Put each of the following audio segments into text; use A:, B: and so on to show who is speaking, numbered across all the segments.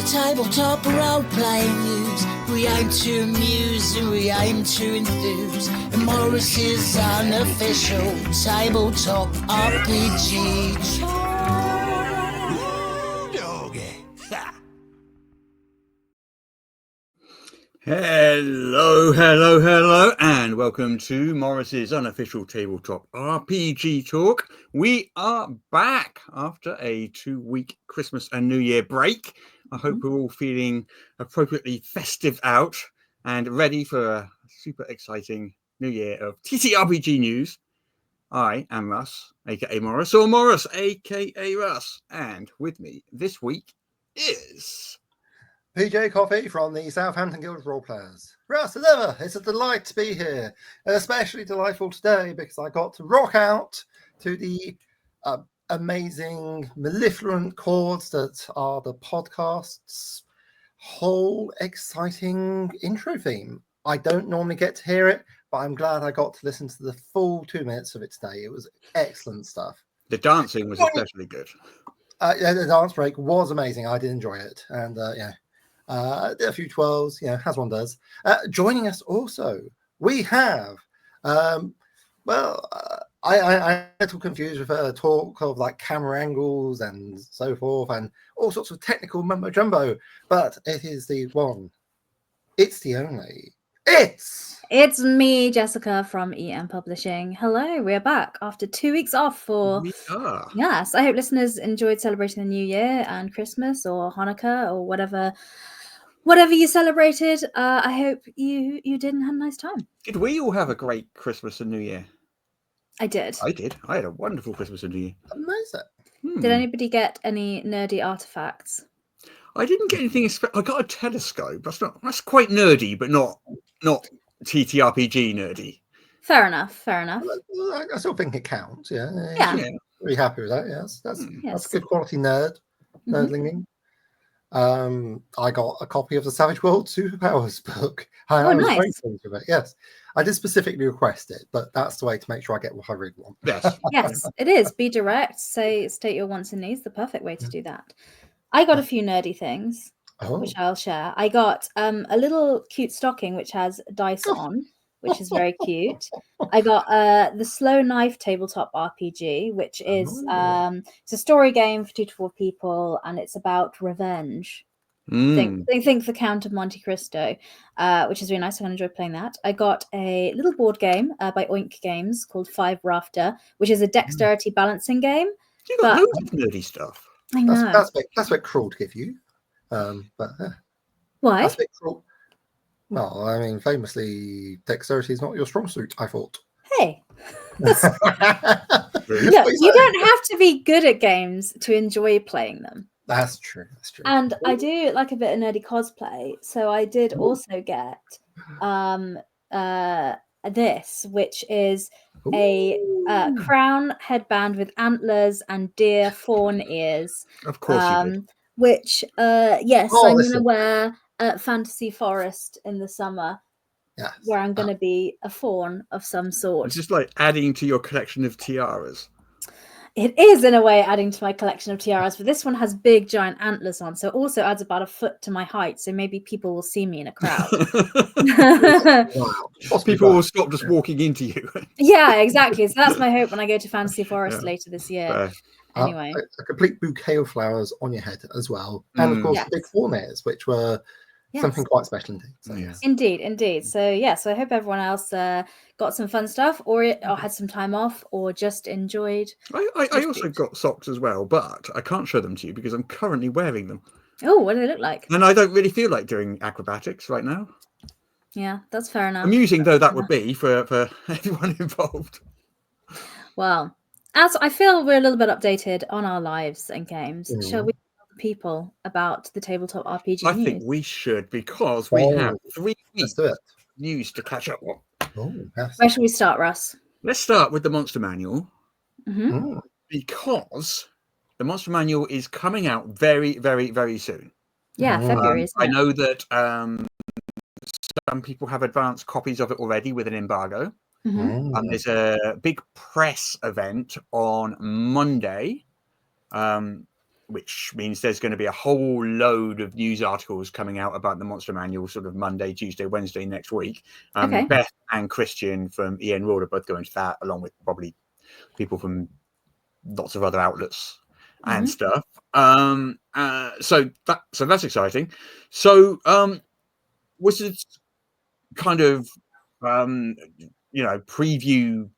A: the tabletop role-playing news. We aim to amuse and we aim to enthuse. And Morris's unofficial tabletop RPG doggy.
B: Hello, and welcome to Morris's unofficial tabletop RPG talk. We are back after a 2-week Christmas and New Year break. I hope we're all feeling appropriately festive out and ready for a super exciting new year of TTRPG news. I am Russ, aka Morris, or Morris, aka Russ, and with me this week is
C: PJ Coffee from the Southampton Guild of Role Players. Russ, as ever, it's a delight to be here, and especially delightful today because I got to rock out to the amazing, mellifluent chords that are the podcast's whole exciting intro theme. I don't normally get to hear it, but I'm glad I got to listen to the full 2 minutes of it today. It was excellent stuff.
B: the dancing was especially good.
C: Yeah, the dance break was amazing. I did enjoy it, and did a few twirls, as one does. Joining us also, we have, I'm a little confused with talk of like camera angles and so forth and all sorts of technical mumbo jumbo, but it is the one, it's the only,
D: It's me, Jessica from EM Publishing. Hello, we're back after 2 weeks off for...
B: We are.
D: Yes, I hope listeners enjoyed celebrating the New Year and Christmas or Hanukkah or whatever you celebrated. I hope you did and had a nice time.
B: Did we all have a great Christmas and New Year?
D: I did.
B: I did. I had a wonderful Christmas and New Year.
C: amazing.
D: Did anybody get any nerdy artifacts?
B: I didn't get anything. I got a telescope. That's quite nerdy, but not TTRPG nerdy.
D: Fair enough.
C: I still think it counts. Yeah. Very happy with that. Yes, that's good quality nerdlinging. I got a copy of the Savage World Superpowers book. I was very pleased with it. Yes, I did specifically request it, but that's the way to make sure I get what I really want.
B: Yes,
D: Yes, it is. Be direct. State your wants and needs. The perfect way to do that. I got a few nerdy things, which I'll share. I got a little cute stocking which has dice on, which is very cute. I got the Slow Knife tabletop RPG, which is it's a story game for 2 to 4 people, and it's about revenge. Think the Count of Monte Cristo, which is really nice. I'm going to enjoy playing that. I got a little board game by Oink Games called 5 Rafter, which is a dexterity balancing game.
B: You got loads of nerdy stuff.
D: I know.
C: That's a bit cruel to give you.
D: Why?
C: That's a bit cruel. Well, I mean, famously, dexterity is not your strong suit, I thought.
D: Hey.
C: Look,
D: you don't have to be good at games to enjoy playing them.
C: That's true.
D: And I do like a bit of nerdy cosplay, so I did also get this, which is a crown headband with antlers and deer fawn ears.
B: Of course you did.
D: Which, I'm going to wear at Fantasy Forest in the summer, where I'm going to be a fawn of some sort.
B: It's just like adding to your collection of tiaras.
D: It is, in a way, adding to my collection of tiaras, but this one has big, giant antlers on, so it also adds about a foot to my height, so maybe people will see me in a crowd.
B: People will stop just walking into you.
D: Yeah, exactly. So that's my hope when I go to Fantasy Forest later this year. Anyway.
C: A complete bouquet of flowers on your head as well. And, of course, big fawn ears, which were something quite special indeed. So,
D: Indeed. So I hope everyone else got some fun stuff or had some time off or just enjoyed.
B: I also got socks as well, but I can't show them to you because I'm currently wearing them.
D: Oh, what do they look like?
B: And I don't really feel like doing acrobatics right now.
D: Yeah, that's fair enough.
B: Amusing though that would be for everyone involved.
D: Well, as I feel we're a little bit updated on our lives and games, shall we tell people about the tabletop RPG
B: I
D: news?
B: think we should, because we have 3 weeks news to catch up on.
D: Where should we start, Russ?
B: Let's start with the Monster Manual, because the Monster Manual is coming out very, very, very soon.
D: Yeah, February.
B: I know that some people have advanced copies of it already with an embargo. There's a big press event on Monday which means there's going to be a whole load of news articles coming out about the Monster Manual sort of Monday, Tuesday, Wednesday next week.
D: Okay.
B: Beth and Christian from Ian Roard are both going to that, along with probably people from lots of other outlets and stuff. So that's exciting. So Wizards kind of preview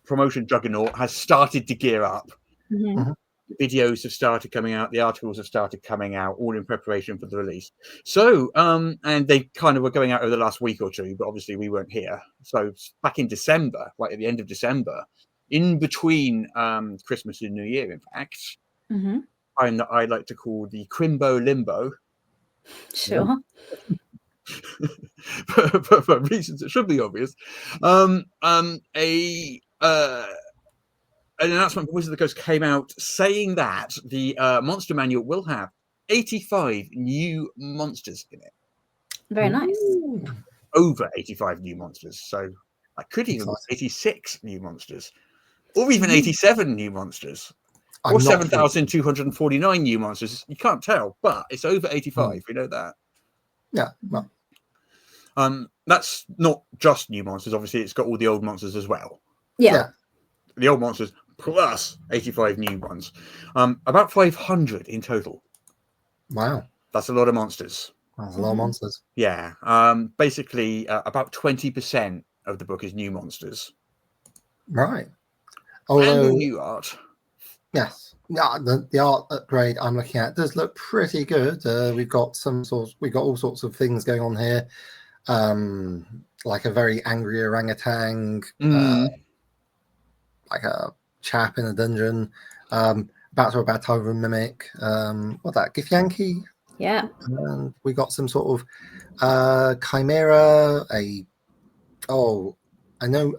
B: promotion juggernaut has started to gear up.
D: Mm-hmm.
B: The videos have started coming out, the articles have started coming out, all in preparation for the release. So and they kind of were going out over the last week or two, but obviously we weren't here. So back in December, right at the end of December, in between Christmas and New Year, in fact, time that I like to call the Crimbo Limbo.
D: Sure.
B: for reasons that should be obvious. An announcement from Wizards of the Coast came out saying that the Monster Manual will have 85 new monsters in it.
D: Very nice.
B: Over 85 new monsters. So I could even 86 new monsters. Or even 87 new monsters. Or 7,249 new monsters. You can't tell, but it's over 85. We know that.
C: Yeah. Well.
B: That's not just new monsters. Obviously, it's got all the old monsters as well.
D: Yeah.
B: The old monsters plus 85 new ones. About 500 in total.
C: Wow.
B: That's a lot of monsters.
C: That's a lot of monsters.
B: Yeah. Basically, about 20% of the book is new monsters.
C: Right.
B: Although, and new art.
C: Yes. Yeah, the art upgrade I'm looking at does look pretty good. We've got all sorts of things going on here. Like a very angry orangutan, like a chap in a dungeon, about to battle a mimic, Githyanki?
D: Yeah.
C: And we got some sort of chimera, I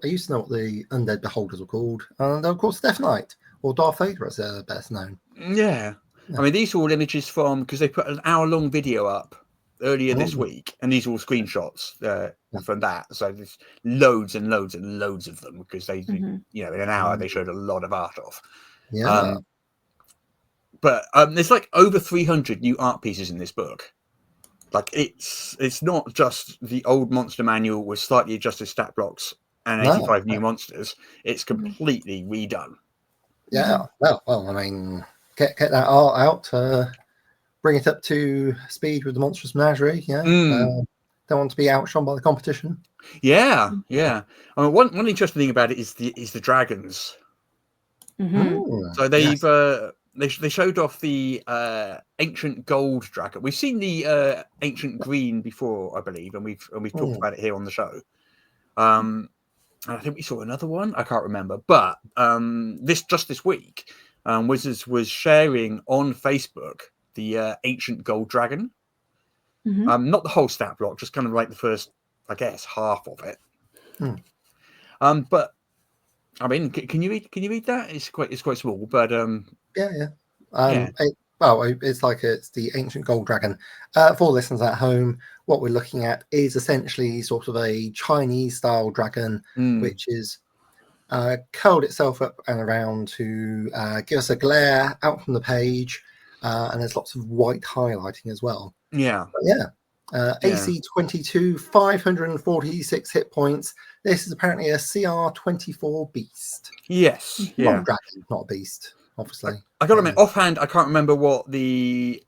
C: used to know what the undead beholders were called, and of course Death Knight, or Darth Vader as they're best known.
B: Yeah. I mean, these are all images from, because they put an hour-long video up earlier this week, and these are all screenshots from that. So there's loads and loads and loads of them, because they, in an hour they showed a lot of art off.
C: Yeah.
B: But there's like over 300 new art pieces in this book. Like it's not just the old Monster Manual with slightly adjusted stat blocks and 85 new monsters. It's completely redone.
C: Yeah. Well, I mean, get that art out. Bring it up to speed with the Monstrous Menagerie. Yeah. Don't want to be outshone by the competition.
B: Yeah. I mean, one interesting thing about it is the dragons. So they've they showed off the ancient gold dragon. We've seen the ancient green before, I believe, and we've talked about it here on the show. And I think we saw another one. I can't remember, but this week, Wizards was sharing on Facebook the ancient gold dragon. Not the whole stat block, just kind of like the first, I guess, half of it. But I mean, can you read that? It's quite small, but
C: yeah. It's the ancient gold dragon. For listeners at home, what we're looking at is essentially sort of a Chinese style dragon, which is curled itself up and around to give us a glare out from the page, and there's lots of white highlighting as well. AC 22, 546 hit points. This is apparently a CR 24 beast.
B: Yes,
C: not a dragon, not a beast, obviously.
B: I got to admit, offhand, I can't remember what the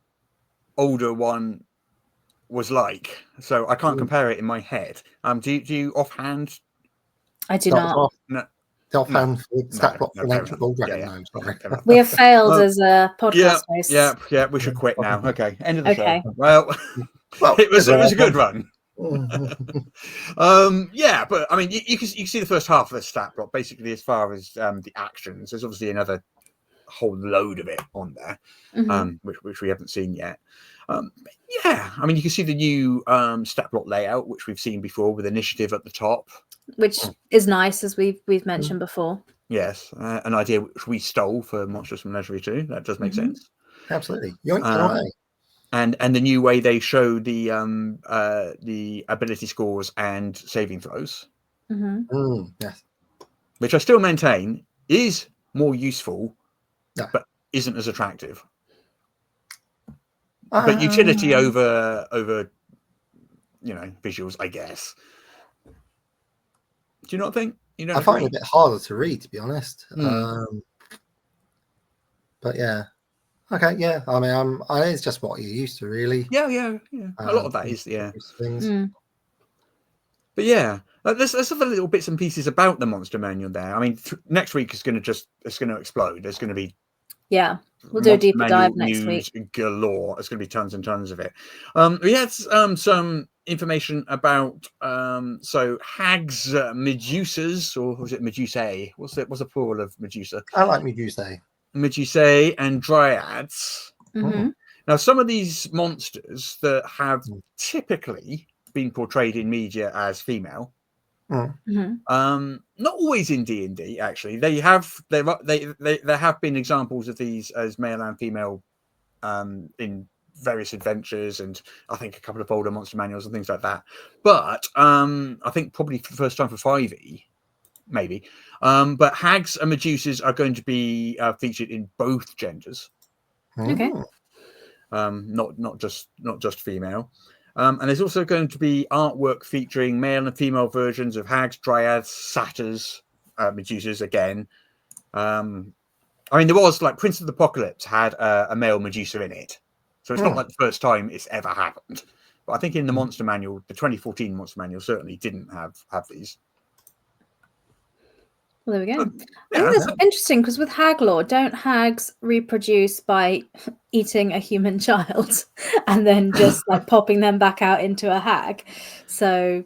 B: older one was like, so I can't compare it in my head. Do you offhand?
D: I do not.
C: No. Offhand stat block for an ancient gold dragon. No,
D: we have failed as a podcast host.
B: Yeah. We should quit now. Okay, end of the show. Well, it was a good run. But I mean, you can see the first half of the stat block basically as far as the actions. There's obviously another whole load of it on there, which we haven't seen yet. I mean, you can see the new stat block layout, which we've seen before, with initiative at the top,
D: which is nice, as we've mentioned before. Yes,
B: an idea which we stole for Monstrous Menagerie too. That does make sense.
C: Absolutely. Yoink,
B: and the new way they show the ability scores and saving throws,
C: yes,
B: which I still maintain is more useful, but isn't as attractive. but utility over visuals, I guess. Do you not think? You don't
C: I find
B: agree?
C: it a bit harder to read, to be honest.
B: Mm.
C: But yeah. Okay, yeah. I mean, it's just what you're used to, really.
B: Yeah. A lot of that is,
C: things.
B: But yeah, there's other little bits and pieces about the Monster Manual there. I mean, next week is going to explode. There's going to be
D: we'll do a deeper dive next week.
B: Galore. There's going to be tons and tons of it. We had some information about so Hags, Medusas, or was it Medusae? What's the plural of Medusa?
C: I like Medusae.
B: Medusae and Dryads.
D: Mm-hmm.
B: Now, some of these monsters that have typically been portrayed in media as female, not always in D&D. Actually, there have been examples of these as male and female in various adventures, and I think a couple of older monster manuals and things like that. But I think probably for the first time for 5e, maybe. But Hags and Medusas are going to be featured in both genders.
D: Okay.
B: Not just female. And there's also going to be artwork featuring male and female versions of Hags, Dryads, Satyrs, Medusas again. I mean, there was like Prince of the Apocalypse had a male Medusa in it. So it's not like the first time it's ever happened. But I think in the Monster Manual, the 2014 Monster Manual certainly didn't have these.
D: Well, there we go. I think that's interesting because with hag lore, don't hags reproduce by eating a human child and then just like popping them back out into a hag? So,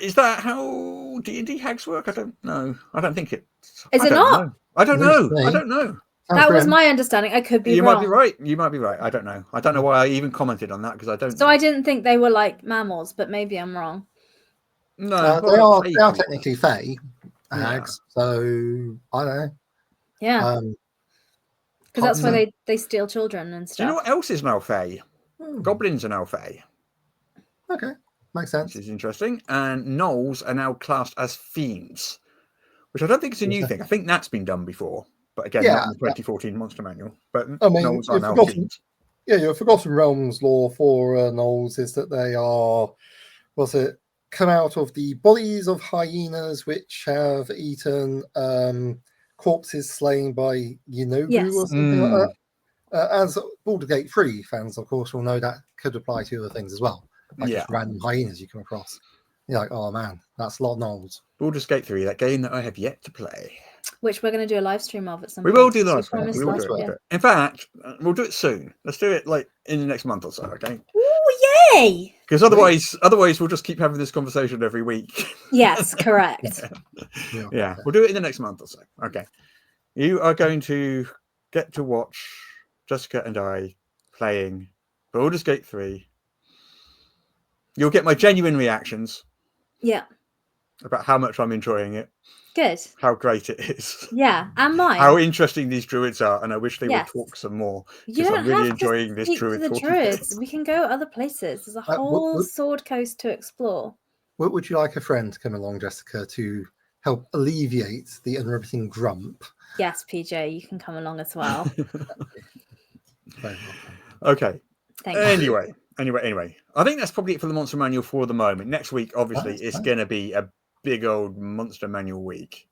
B: is that how D&D hags work? I don't know. I don't think it.
D: Is it not?
B: I don't know. I don't know.
D: That was my understanding. I could be wrong.
B: Might be right. You might be right. I don't know. I don't know why I even commented on that because I don't.
D: So I didn't think they were like mammals, but maybe I'm wrong.
B: No,
C: they are technically fae. Hags, so I don't know.
D: Yeah, because that's where they steal children and stuff.
B: Do you know what else is now fae? Goblins are now fae.
C: Okay, makes sense.
B: This is interesting. And gnolls are now classed as fiends, which I don't think is a new thing. I think that's been done before, but again, not in the 2014 Monster Manual. But
C: I mean,
B: gnolls are now fiends.
C: Yeah, your Forgotten Realms lore for gnolls is that they are, come out of the bodies of hyenas which have eaten corpses slain by Yinobu or something like that. As Baldur's Gate 3 fans, of course, will know that could apply to other things as well. Like just random hyenas you come across. You're like, oh man, that's a lot of gnolls.
B: Baldur's Gate 3, that game that I have yet to play.
D: Which we're going to do a live stream of at some
B: point.
D: We
B: will do live stream. We will do it. In fact, we'll do it soon. Let's do it like in the next month or so, okay?
D: Ooh, yay!
B: Because otherwise we'll just keep having this conversation every week.
D: Yes, correct.
B: Yeah, we'll do it in the next month or so. Okay. You are going to get to watch Jessica and I playing Baldur's Gate 3. You'll get my genuine reactions.
D: Yeah.
B: About how much I'm enjoying it.
D: Good.
B: How great it is.
D: Yeah, and mine.
B: How interesting these druids are, and I wish they would talk some more. Because I'm really enjoying this druid talking.
D: Druids. We can go other places. There's a whole Sword Coast to explore.
C: Would you like a friend to come along, Jessica, to help alleviate the unremitting grump?
D: Yes, PJ, you can come along as well.
B: Okay.
D: Thank
B: you. Anyway, I think that's probably it for the Monster Manual for the moment. Next week, obviously, it's going to be a big old Monster Manual week.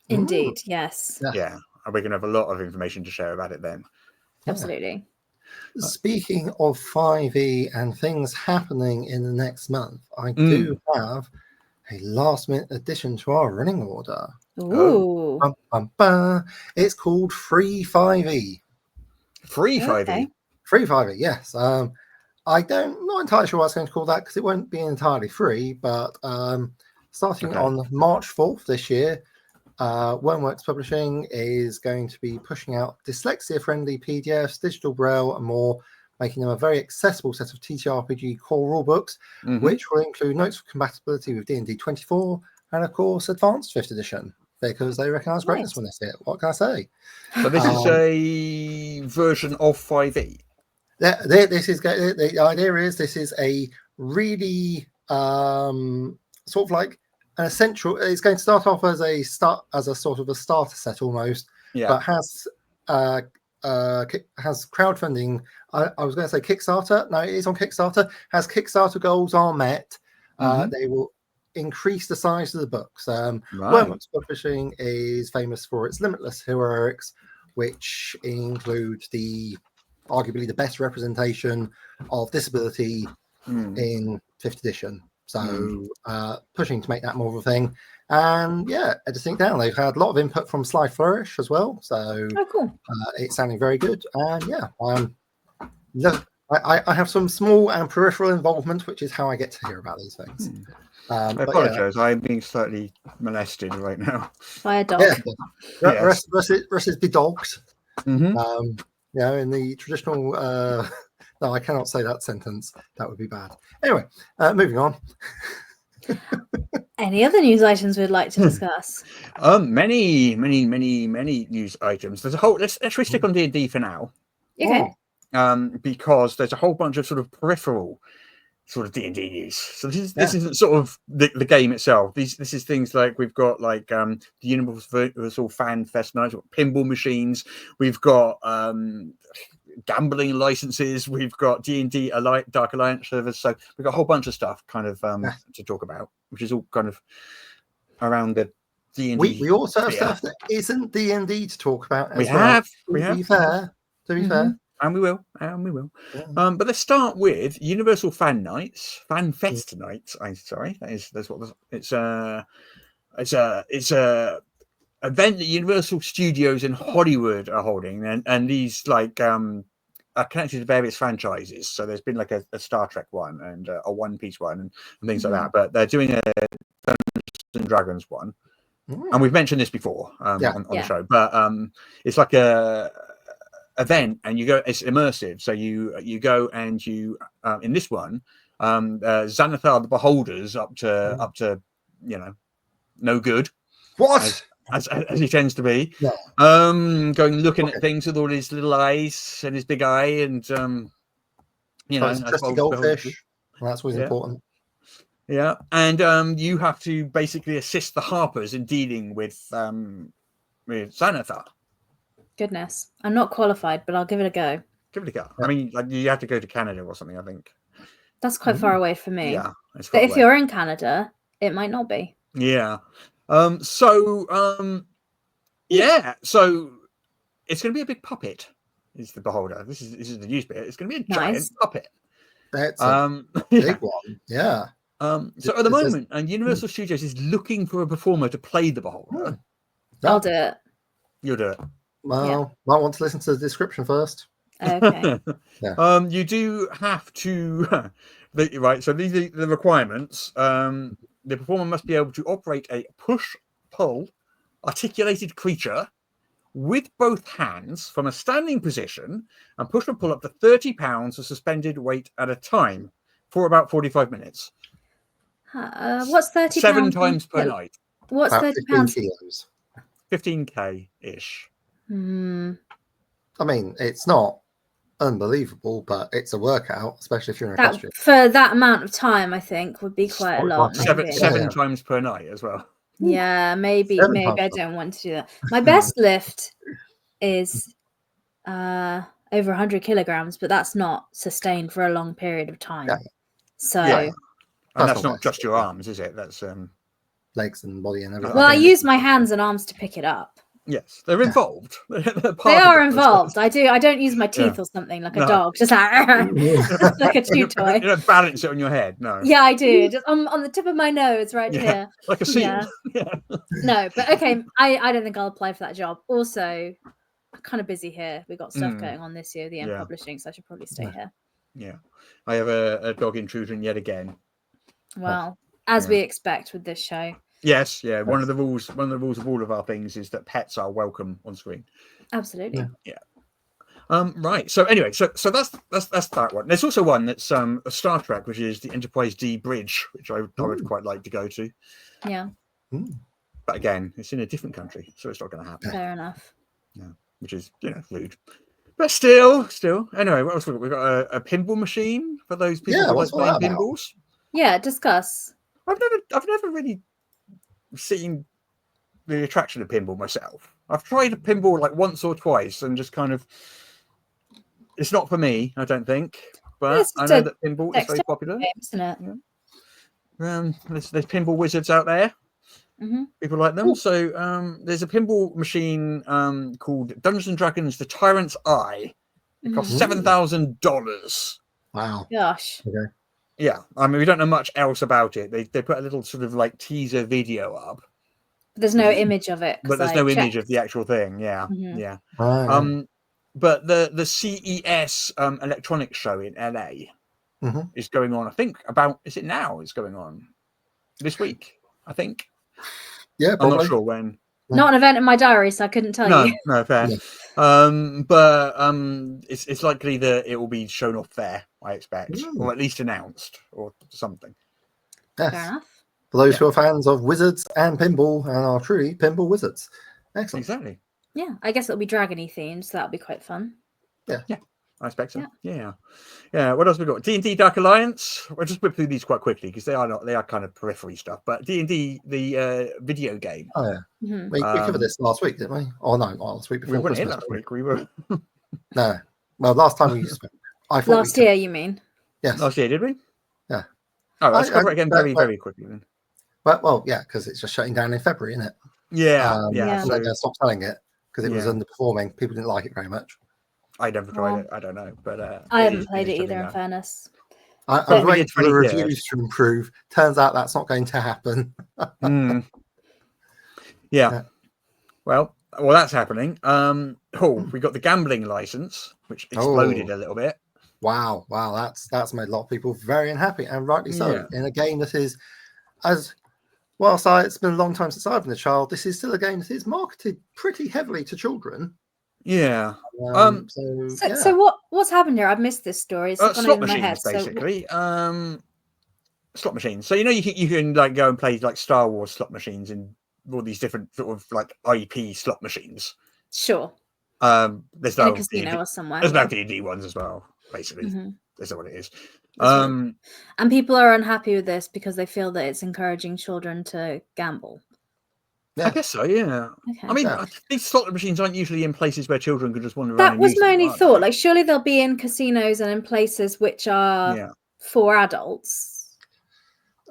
D: Indeed, yes.
B: Yeah, and we're going to have a lot of information to share about it then.
D: Absolutely.
C: Speaking of 5e and things happening in the next month, I do have a last-minute addition to our running order.
D: Ooh.
C: It's called Free 5e.
B: Free 5e?
D: Okay.
C: Free 5e, yes. I'm not entirely sure what it's going to call that because it won't be entirely free, but starting on March 4th this year, Wormworks Publishing is going to be pushing out dyslexia-friendly PDFs, digital braille, and more, making them a very accessible set of TTRPG core rulebooks, which will include notes for compatibility with D&D 24 and, of course, Advanced 5th Edition, because they recognise greatness when they see it. What can I say?
B: So this is a version of 5e.
C: The idea is this is a really sort of like an essential. It's going to start off as a sort of a starter set almost, but has has crowdfunding. I was going to say Kickstarter. No, it is on Kickstarter. Has Kickstarter goals are met, they will increase the size of the books. Wormwood's Publishing is famous for its limitless heroics, which include arguably the best representation of disability in 5th edition. So pushing to make that more of a thing. And yeah, editing down. They've had a lot of input from Sly Flourish as well. So
D: cool.
C: It's sounding very good. And yeah, I have some small and peripheral involvement, which is how I get to hear about these things.
B: I apologise. I'm being slightly molested right now
D: by a dog.
C: Yeah. Russ is bedogged. In the traditional. No, I cannot say that sentence. That would be bad. Anyway, moving on.
D: Any other news items we'd like to discuss?
B: Many news items. There's a whole. Let's stick on D&D for now.
D: Okay.
B: Because there's a whole bunch of sort of peripheral sort of D&D news. So this isn't sort of the game itself. This is things like we've got like the Universal Fan Fest nights, we've got pinball machines, we've got gambling licenses, we've got D&D Dark Alliance servers. So we've got a whole bunch of stuff kind of to talk about, which is all kind of around the D&D.
C: We also have stuff that isn't D&D to talk about. To be fair.
B: And we will. Yeah. But let's start with Universal Fan Fest nights. It's a event that Universal Studios in Hollywood are holding, and these like are connected to various franchises. So there's been like a Star Trek one and a One Piece one and things like that. But they're doing a Dungeons and Dragons one, and we've mentioned this before on the show. But it's like a event, and you go. It's immersive. So you go and you in this one, Xanathar the Beholder's up to no good.
C: What?
B: As he tends to be, going looking at things with all his little eyes and his big eye, and
C: trusty goldfish. Well, that's always important.
B: Yeah, and you have to basically assist the Harpers in dealing with Xanathar.
D: Goodness, I'm not qualified, but I'll give it a go.
B: Give it a go. I mean, like, you have to go to Canada or something, I think.
D: That's quite far away from me.
B: Yeah,
D: but if you're in Canada, it might not be.
B: Yeah. So it's going to be a big puppet. Is the Beholder? This is the news bit. It's going to be a giant puppet.
C: That's a big one. Yeah.
B: So at the moment, and Universal Studios is looking for a performer to play the Beholder.
D: I'll do it.
B: You'll do it.
C: Well, might want to listen to the description first.
D: Okay.
B: You do have to. Right. So these are the requirements. The performer must be able to operate a push-pull articulated creature with both hands from a standing position and push and pull up to 30 pounds of suspended weight at a time for about 45 minutes.
D: What's 30
B: 7 times per night.
D: What's
C: about
D: 30 pounds?
C: Kilos.
B: 15k-ish.
C: I mean, it's not unbelievable, but it's a workout, especially if you're in a costume.
D: For that amount of time, I think would be quite a lot.
B: Seven times per night as well.
D: Yeah, maybe I don't want to do that. My best lift is over 100 kilograms, but that's not sustained for a long period of time. So
B: and that's not just your arms, is it? That's
C: legs and body and everything.
D: Well, I use my hands and arms to pick it up.
B: Yes, they're involved.
D: They are involved. I don't use my teeth or something like a dog, just like a chew toy.
B: You don't balance it on your head, no.
D: Yeah, I do. Just on the tip of my nose, right here.
B: Like a seal.
D: Yeah. No, but okay, I don't think I'll apply for that job. Also, I'm kind of busy here. We've got stuff going on this year, the end publishing, so I should probably stay here.
B: Yeah. I have a dog intrusion yet again.
D: Well, as we expect with this show.
B: Yes, yeah. One of the rules of all of our things is that pets are welcome on screen.
D: Absolutely.
B: Yeah. Right. So anyway, so that's that one. There's also one that's a Star Trek, which is the Enterprise D bridge, which I would quite like to go to.
D: Yeah.
B: But again, it's in a different country, so it's not going to happen.
D: Fair enough.
B: Yeah, which is rude. But still. Anyway, what else we got? We've got a pinball machine for those people who like playing pinballs.
D: Yeah, discuss.
B: I've never really seen the attraction of pinball myself. I've tried a pinball like once or twice and just kind of, it's not for me, I don't think. But I know that pinball is very popular.
D: Game, isn't it?
B: Yeah. There's pinball wizards out there. People like them. Ooh. So there's a pinball machine called Dungeons and Dragons: The Tyrant's Eye. It costs $7,000.
C: Wow.
D: Gosh.
C: Okay.
B: Yeah, I mean, we don't know much else about it. They put a little sort of like teaser video up.
D: But there's no image of it.
B: But there's no image of the actual thing. Yeah, yeah. But the CES electronics show in LA is going on. I think is it now? It's going on this week. I think.
C: Yeah,
B: probably. I'm not sure when.
D: Not an event in my diary, so I couldn't tell you.
B: No, fair. Yeah. But it's likely that it will be shown off there, I expect, or at least announced or something.
C: Yes. Fair enough. For those who are fans of wizards and pinball and are truly pinball wizards. Excellent.
B: Exactly.
D: Yeah, I guess it'll be dragony themed, so that'll be quite fun.
B: Yeah. I expect so. Yeah. What else we got? D&D Dark Alliance. We'll just whip through these quite quickly because they are kind of periphery stuff. But D&D, the video game.
C: Oh yeah, we covered this last week, didn't we? Oh no, not last week before.
B: We weren't here last week. We were.
C: No, well, last time we spoke. I thought
D: last year, you mean?
C: Yes.
B: Last year, did we?
C: Yeah.
B: Oh, let's cover it again very quickly then.
C: Well, yeah, because it's just shutting down in February, isn't it?
B: Yeah.
C: So they're going to stop selling it because it was underperforming. People didn't like it very much.
B: I never tried it. I don't know, but
D: I haven't played it either. In fairness,
C: I was waiting for the reviews to improve. Turns out that's not going to happen.
B: Yeah. Well, that's happening. We got the gambling license, which exploded a little bit.
C: Wow, that's made a lot of people very unhappy, and rightly so. In a game that is, whilst it's been a long time since I've been a child, this is still a game that is marketed pretty heavily to children.
B: Yeah.
D: So what's happened here? I've missed this story. It's
B: slot machines, basically. Slot machines. So you can like go and play like Star Wars slot machines and all these different sort of like IP slot machines.
D: Sure.
B: There's no
D: casino or somewhere.
B: There's no D&D ones as well. Basically, that's what it is.
D: And people are unhappy with this because they feel that it's encouraging children to gamble.
B: Yeah. I guess so, yeah. Okay. I mean, these slot machines aren't usually in places where children can just wander around.
D: That was my only thought. Like, surely they'll be in casinos and in places which are for adults.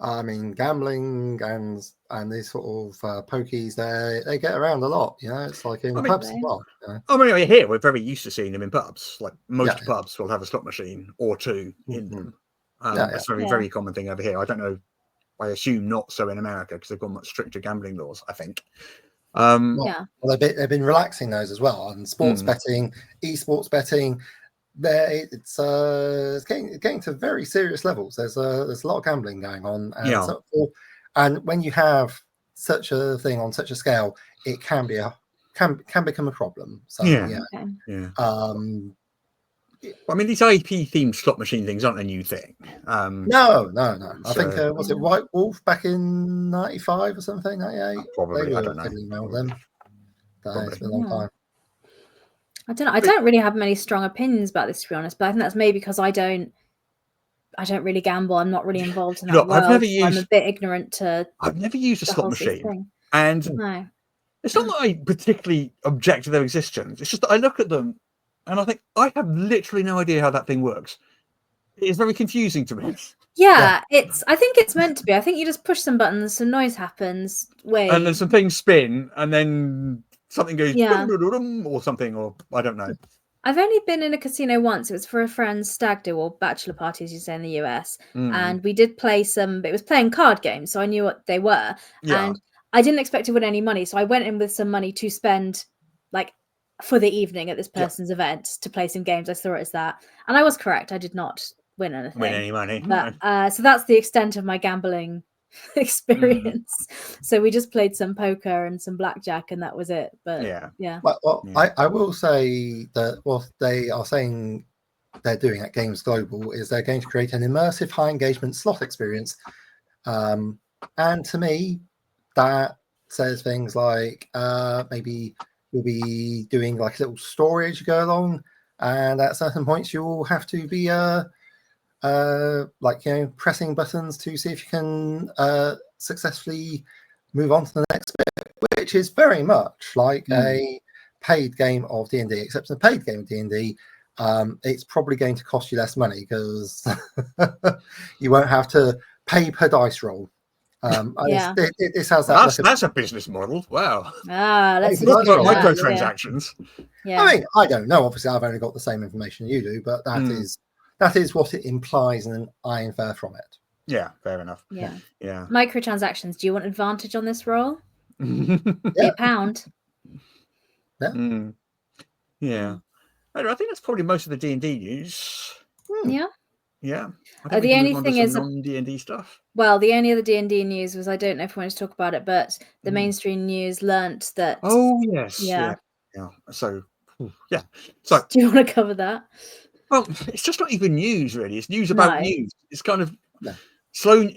C: I mean, gambling and these sort of pokies, they get around a lot. You know, it's like in pubs as well. You know?
B: I mean, here we're very used to seeing them in pubs. Like most pubs will have a slot machine or two in them. It's a very common thing over here. I don't know. I assume not so in America because they've got much stricter gambling laws, I think.
C: Well, they've been relaxing those as well. And sports betting, esports betting, it's getting to very serious levels. There's a lot of gambling going on. And when you have such a thing on such a scale, it can become a problem. So
B: I mean, these IP themed slot machine things aren't a new thing.
C: No. I think was it White Wolf back in '95 or something? '98.
B: Probably. I don't know.
C: Them. It's been a long time.
D: I don't know. I don't really have many strong opinions about this, to be honest. But I think that's maybe because I don't really gamble. I'm not really involved in that world. I'm a bit ignorant to.
B: I've never used a slot machine, and it's not that I particularly object to their existence. It's just that I look at them. And I think I have literally no idea how that thing works. It is very confusing to me.
D: Yeah, I think it's meant to be. I think you just push some buttons, some noise happens,
B: and then some things spin, and then something goes or something, or I don't know.
D: I've only been in a casino once. It was for a friend's stag do or bachelor party, as you say in the US, and we did play but it was playing card games, so I knew what they were, and I didn't expect to win any money, so I went in with some money to spend, like, for the evening at this person's event to play some games. I saw it as that, and I was correct. I did not win any money, but so that's the extent of my gambling experience. So we just played some poker and some blackjack, and that was it. But
C: I will say that what they are saying they're doing at Games Global is they're going to create an immersive high engagement slot experience, and to me that says things like maybe you'll be doing like a little story as you go along, and at certain points you'll have to be pressing buttons to see if you can successfully move on to the next bit, which is very much like a paid game of D&D, except in a paid game of D&D, it's probably going to cost you less money because you won't have to pay per dice roll. This has that.
B: That's a business model. Wow.
D: Let's
B: look
D: look
B: at
D: at
B: microtransactions.
D: Yeah.
C: I mean, I don't know. Obviously, I've only got the same information you do, but that is what it implies, and I infer from it.
B: Yeah, fair enough.
D: Yeah.
B: Yeah.
D: Microtransactions. Do you want advantage on this roll? £1.
C: Yeah.
B: Yeah. I think that's probably most of the D&D news.
D: Yeah.
B: Yeah.
D: The only thing is
B: non-D&D stuff.
D: Well, the only other D&D news was, I don't know if we want to talk about it, but the mainstream news learnt that.
B: Oh yes. Yeah. So yeah. So
D: do you want to cover that?
B: Well, it's just not even news, really. It's news about news. It's kind of slow.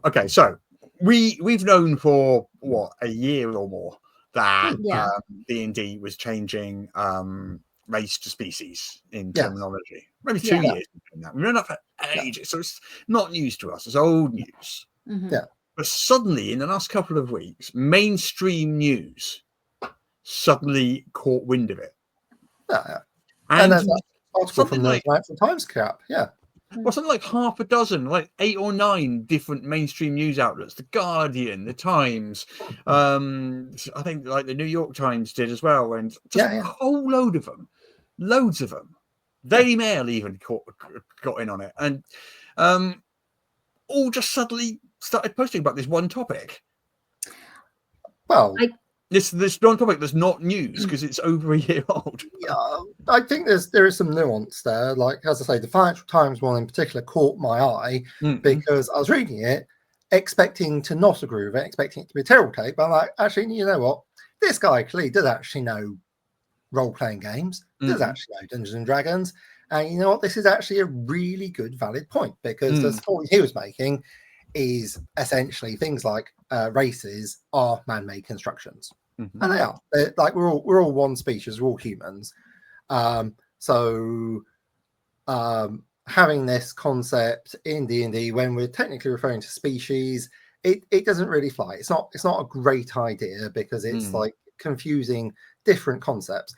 B: Okay, so we've known for what, a year or more that D&D was changing race to species in terminology. Maybe 2 years. We've known that for ages, so it's not news to us. It's old news. But suddenly, in the last couple of weeks, mainstream news suddenly caught wind of it.
C: And there's that article from the Financial Times cap.
B: Well, something like half a dozen, like 8 or 9 different mainstream news outlets: The Guardian, The Times, I think like the New York Times did as well, and just a whole load of them, loads of them. Daily Mail even got in on it, and all just suddenly started posting about this one topic.
C: Well,
B: this one topic that's not news because it's over a year old.
C: Yeah, I think there is some nuance there. Like, as I say, the Financial Times one in particular caught my eye because I was reading it, expecting to not agree with it, expecting it to be a terrible take. But I'm like, actually, you know what? This guy clearly does actually know role-playing games, does actually know Dungeons and Dragons. And you know what? This is actually a really good, valid point, because the story he was making is essentially things like races are man-made constructions, and they are. They're, like, we're all one species, we're all humans. So having this concept in D&D when we're technically referring to species, it doesn't really fly. It's not a great idea because it's like confusing different concepts.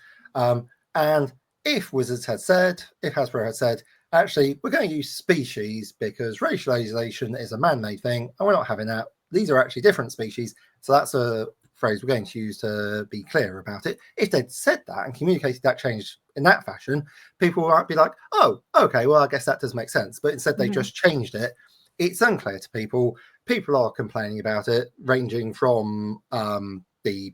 C: And if Wizards had said, if Hasbro had said, actually, we're going to use species because racialization is a man-made thing, and we're not having that. These are actually different species. So that's a phrase we're going to use to be clear about it. If they'd said that and communicated that change in that fashion, people might be like, oh, okay, well, I guess that does make sense. But instead, they just changed it. It's unclear to people. People are complaining about it, ranging from the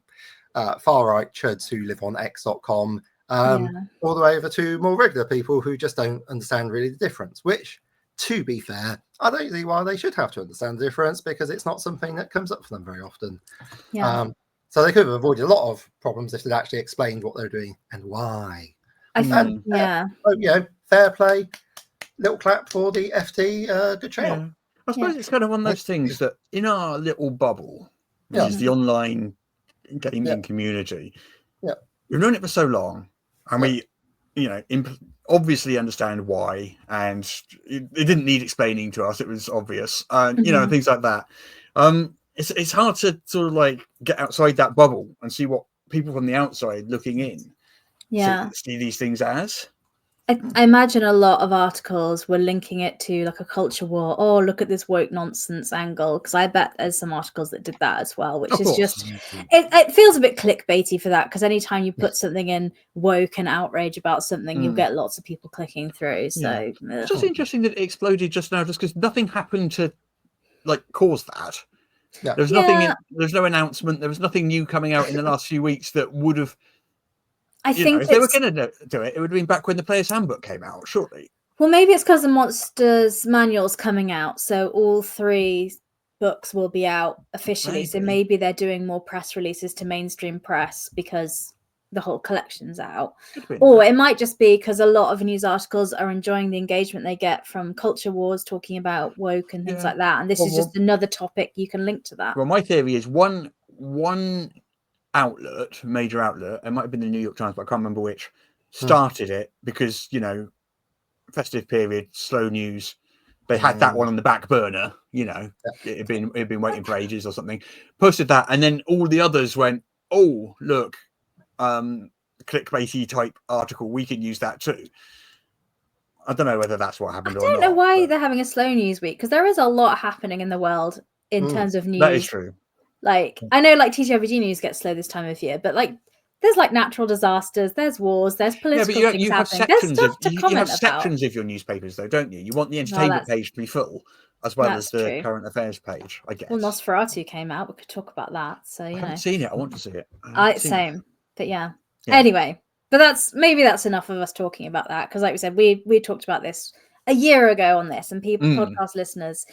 C: far-right chuds who live on X.com all the way over to more regular people who just don't understand really the difference, which, to be fair, I don't see why they should have to understand the difference, because it's not something that comes up for them very often. So they could have avoided a lot of problems if they'd actually explained what they're doing and why. Fair play, little clap for the FT, good channel.
B: I suppose it's kind of one of those things that in our little bubble, which is the online gaming community, we've known it for so long, and we, obviously understand why, and it didn't need explaining to us. It was obvious, things like that. It's hard to sort of like get outside that bubble and see what people from the outside looking in see these things as.
D: I imagine a lot of articles were linking it to like a culture war. Oh, look at this woke nonsense angle. Because I bet there's some articles that did that as well, which is just, it feels a bit clickbaity for that. Because anytime you put something in woke and outrage about something, you'll get lots of people clicking through. So
B: it's just interesting that it exploded just now, just because nothing happened to like cause that. There's nothing. There's no announcement. There was nothing new coming out in the last few weeks that would have. I think if they were going to do it, it would have been back when the Player's Handbook came out, surely.
D: Well, maybe it's because the Monsters Manual's coming out, so all 3 books will be out officially. Maybe. So maybe they're doing more press releases to mainstream press because the whole collection's out. Or it might just be because a lot of news articles are enjoying the engagement they get from culture wars talking about woke and things like that. And this is just another topic you can link to that.
B: Well, my theory is one outlet, major outlet, it might have been the New York Times, but I can't remember which, started it because, festive period, slow news, They had that one on the back burner, it had been waiting for ages or something. Posted that, and then all the others went, "Oh, look, clickbaity type article. We can use that too." I don't know whether that's what happened or not.
D: I don't know why they're having a slow news week, because there is a lot happening in the world in terms of news.
B: That is true.
D: Like, I know like TTRPG news gets slow this time of year, but like there's like natural disasters, there's wars, there's political things happening. There's stuff to comment about.
B: Sections of your newspapers though, don't you? You want the entertainment page to be full as well as the current affairs page, I guess.
D: Well, Nosferatu came out. We could talk about that. So I haven't
B: seen it. I want to see it.
D: Same. But yeah. Anyway, but that's enough of us talking about that, because like we said, we talked about this a year ago on this, and people, podcast listeners,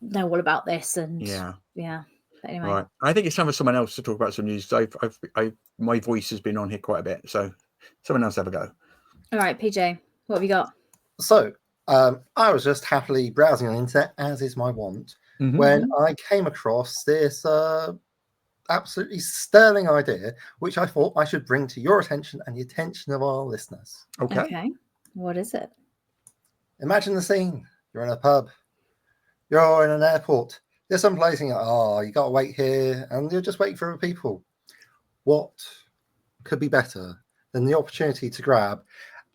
D: know all about this. And yeah. But anyway,
B: right. I think it's time for someone else to talk about some news. My voice has been on here quite a bit, so someone else have a go.
D: All right, PJ, what have you got?
C: So I was just happily browsing on the internet, as is my wont, when I came across this absolutely sterling idea, which I thought I should bring to your attention and the attention of our listeners.
D: Okay. What is it?
C: Imagine the scene. You're in a pub. You're in an airport. There's some place and you're like, you got to wait here, and you're just waiting for other people. What could be better than the opportunity to grab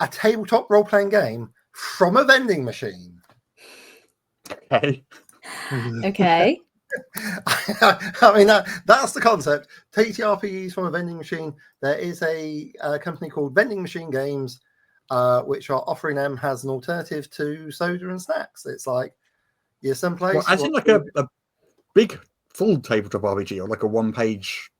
C: a tabletop role-playing game from a vending machine?
B: Okay.
D: Okay.
C: I mean, that's the concept. TTRPGs from a vending machine. There is a company called Vending Machine Games, which are offering them as an alternative to soda and snacks. It's like you're someplace.
B: Well, as in like a big full tabletop RPG, or like a one-page.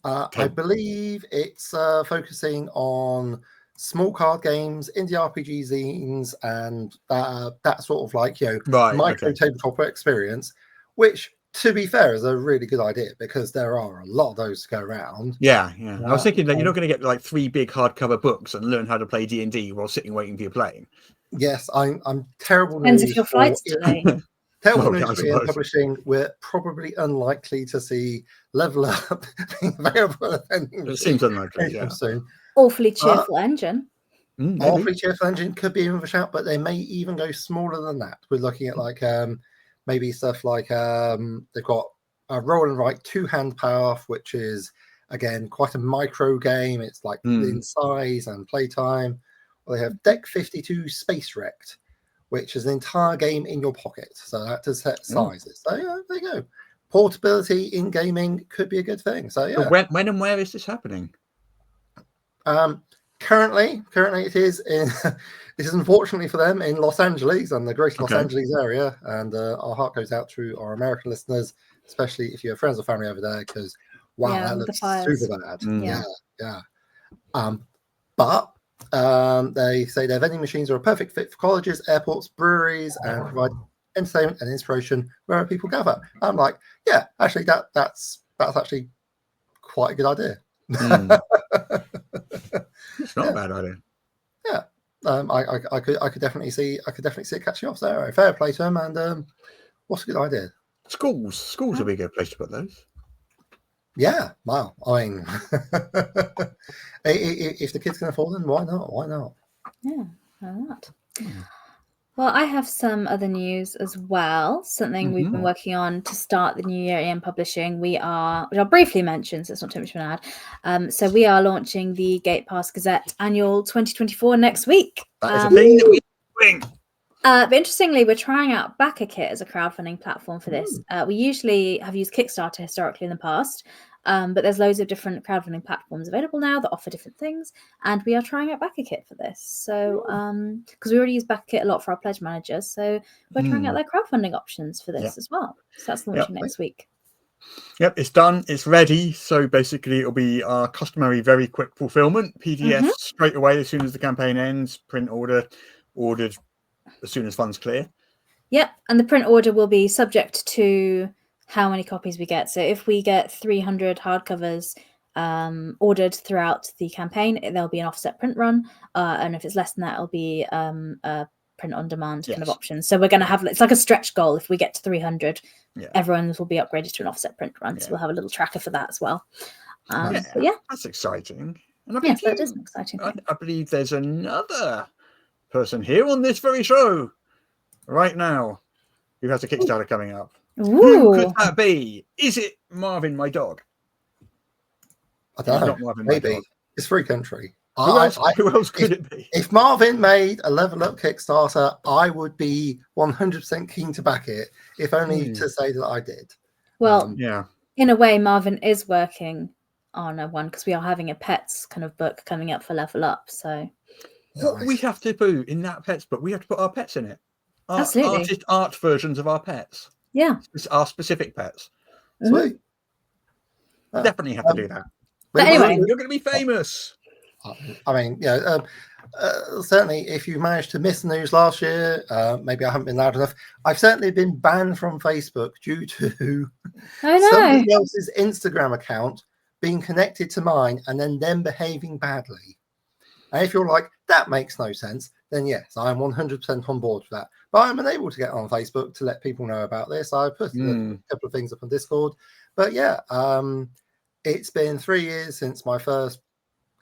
C: I believe it's focusing on small card games, indie RPG zines, and that sort of like micro tabletop experience. Which, to be fair, is a really good idea, because there are a lot of those to go around.
B: Yeah. I was thinking that you're not going to get like 3 big hardcover books and learn how to play D&D while sitting waiting for your playing.
C: Yes, I'm terrible.
D: Depends if your flight's delayed.
C: Terrible news for in publishing. We're probably unlikely to see Level Up being available.
B: It seems unlikely.
C: Soon.
D: Awfully cheerful engine.
C: Awfully cheerful engine could be of a shout, but they may even go smaller than that. We're looking at like maybe stuff like they've got a roll and write 2-hand power, which is again quite a micro game. It's like in size and playtime. Or they have Deck 52 Space Wrecked, which is an entire game in your pocket. So that does set sizes. So there you go. Portability in gaming could be a good thing. So yeah.
B: But when and where is this happening?
C: Currently it is in. This is unfortunately for them in Los Angeles and the greater Los Angeles area. And our heart goes out to our American listeners, especially if you have friends or family over there, because that looks super bad. Yeah. But they say their vending machines are a perfect fit for colleges, airports, breweries, and provide entertainment and inspiration wherever people gather. I'm like, yeah, actually, that's actually quite a good idea.
B: It's not a bad idea.
C: Yeah. I could definitely see it catching off there. Fair play to them, and what's a good idea?
B: Schools would be a good place to put those.
C: Yeah, wow. I mean, if the kids can afford them, why not?
D: Yeah, why not? Well, I have some other news as well. Something we've been working on to start the new year in publishing. Which I'll briefly mention, so it's not too much of an ad. So we are launching the Gate Pass Gazette Annual 2024 next week.
B: That is a thing that we're doing.
D: But interestingly, we're trying out BackerKit as a crowdfunding platform for this. We usually have used Kickstarter historically in the past, but there's loads of different crowdfunding platforms available now that offer different things, and we are trying out BackerKit for this. So, because we already use BackerKit a lot for our pledge managers, so we're trying out their crowdfunding options for this as well. So that's launching next week.
B: Yep, it's done. It's ready. So basically, it'll be our customary very quick fulfillment. PDF straight away as soon as the campaign ends. Print ordered as soon as funds clear.
D: Yep, and the print order will be subject to how many copies we get. So if we get 300 hardcovers ordered throughout the campaign, there'll be an offset print run. And if it's less than that, it'll be a print on demand kind of option. So we're going to have, it's like a stretch goal. If we get to 300, everyone's will be upgraded to an offset print run. So we'll have a little tracker for that as well.
B: That's exciting. And
D: that is an exciting thing.
B: I believe there's another person here on this very show right now who has a Kickstarter coming up.
D: Ooh.
B: Who could that be? Is it Marvin, my dog?
C: I don't know.
B: Not Marvin, my
C: Maybe
B: dog.
C: it's Free Country.
B: Who else could it be?
C: If Marvin made a Level Up Kickstarter, I would be 100% keen to back it, if only to say that I did.
D: Well,
B: yeah.
D: In a way, Marvin is working on a one because we are having a pets kind of book coming up for Level Up. So
B: what we have to do in that pets book, we have to put our pets in it.
D: Absolutely.
B: Art versions of our pets.
D: Yeah.
B: Our specific pets.
C: Sweet.
B: Definitely have to do that.
D: But anyway,
B: you're going to be famous.
C: I mean, certainly if you managed to miss the news last year, maybe I haven't been loud enough. I've certainly been banned from Facebook due to somebody else's Instagram account being connected to mine and then them behaving badly. And if you're like, that makes no sense, then yes, I'm 100% on board with that. But I'm unable to get on Facebook to let people know about this. I put a couple of things up on Discord. But yeah, it's been 3 years since my first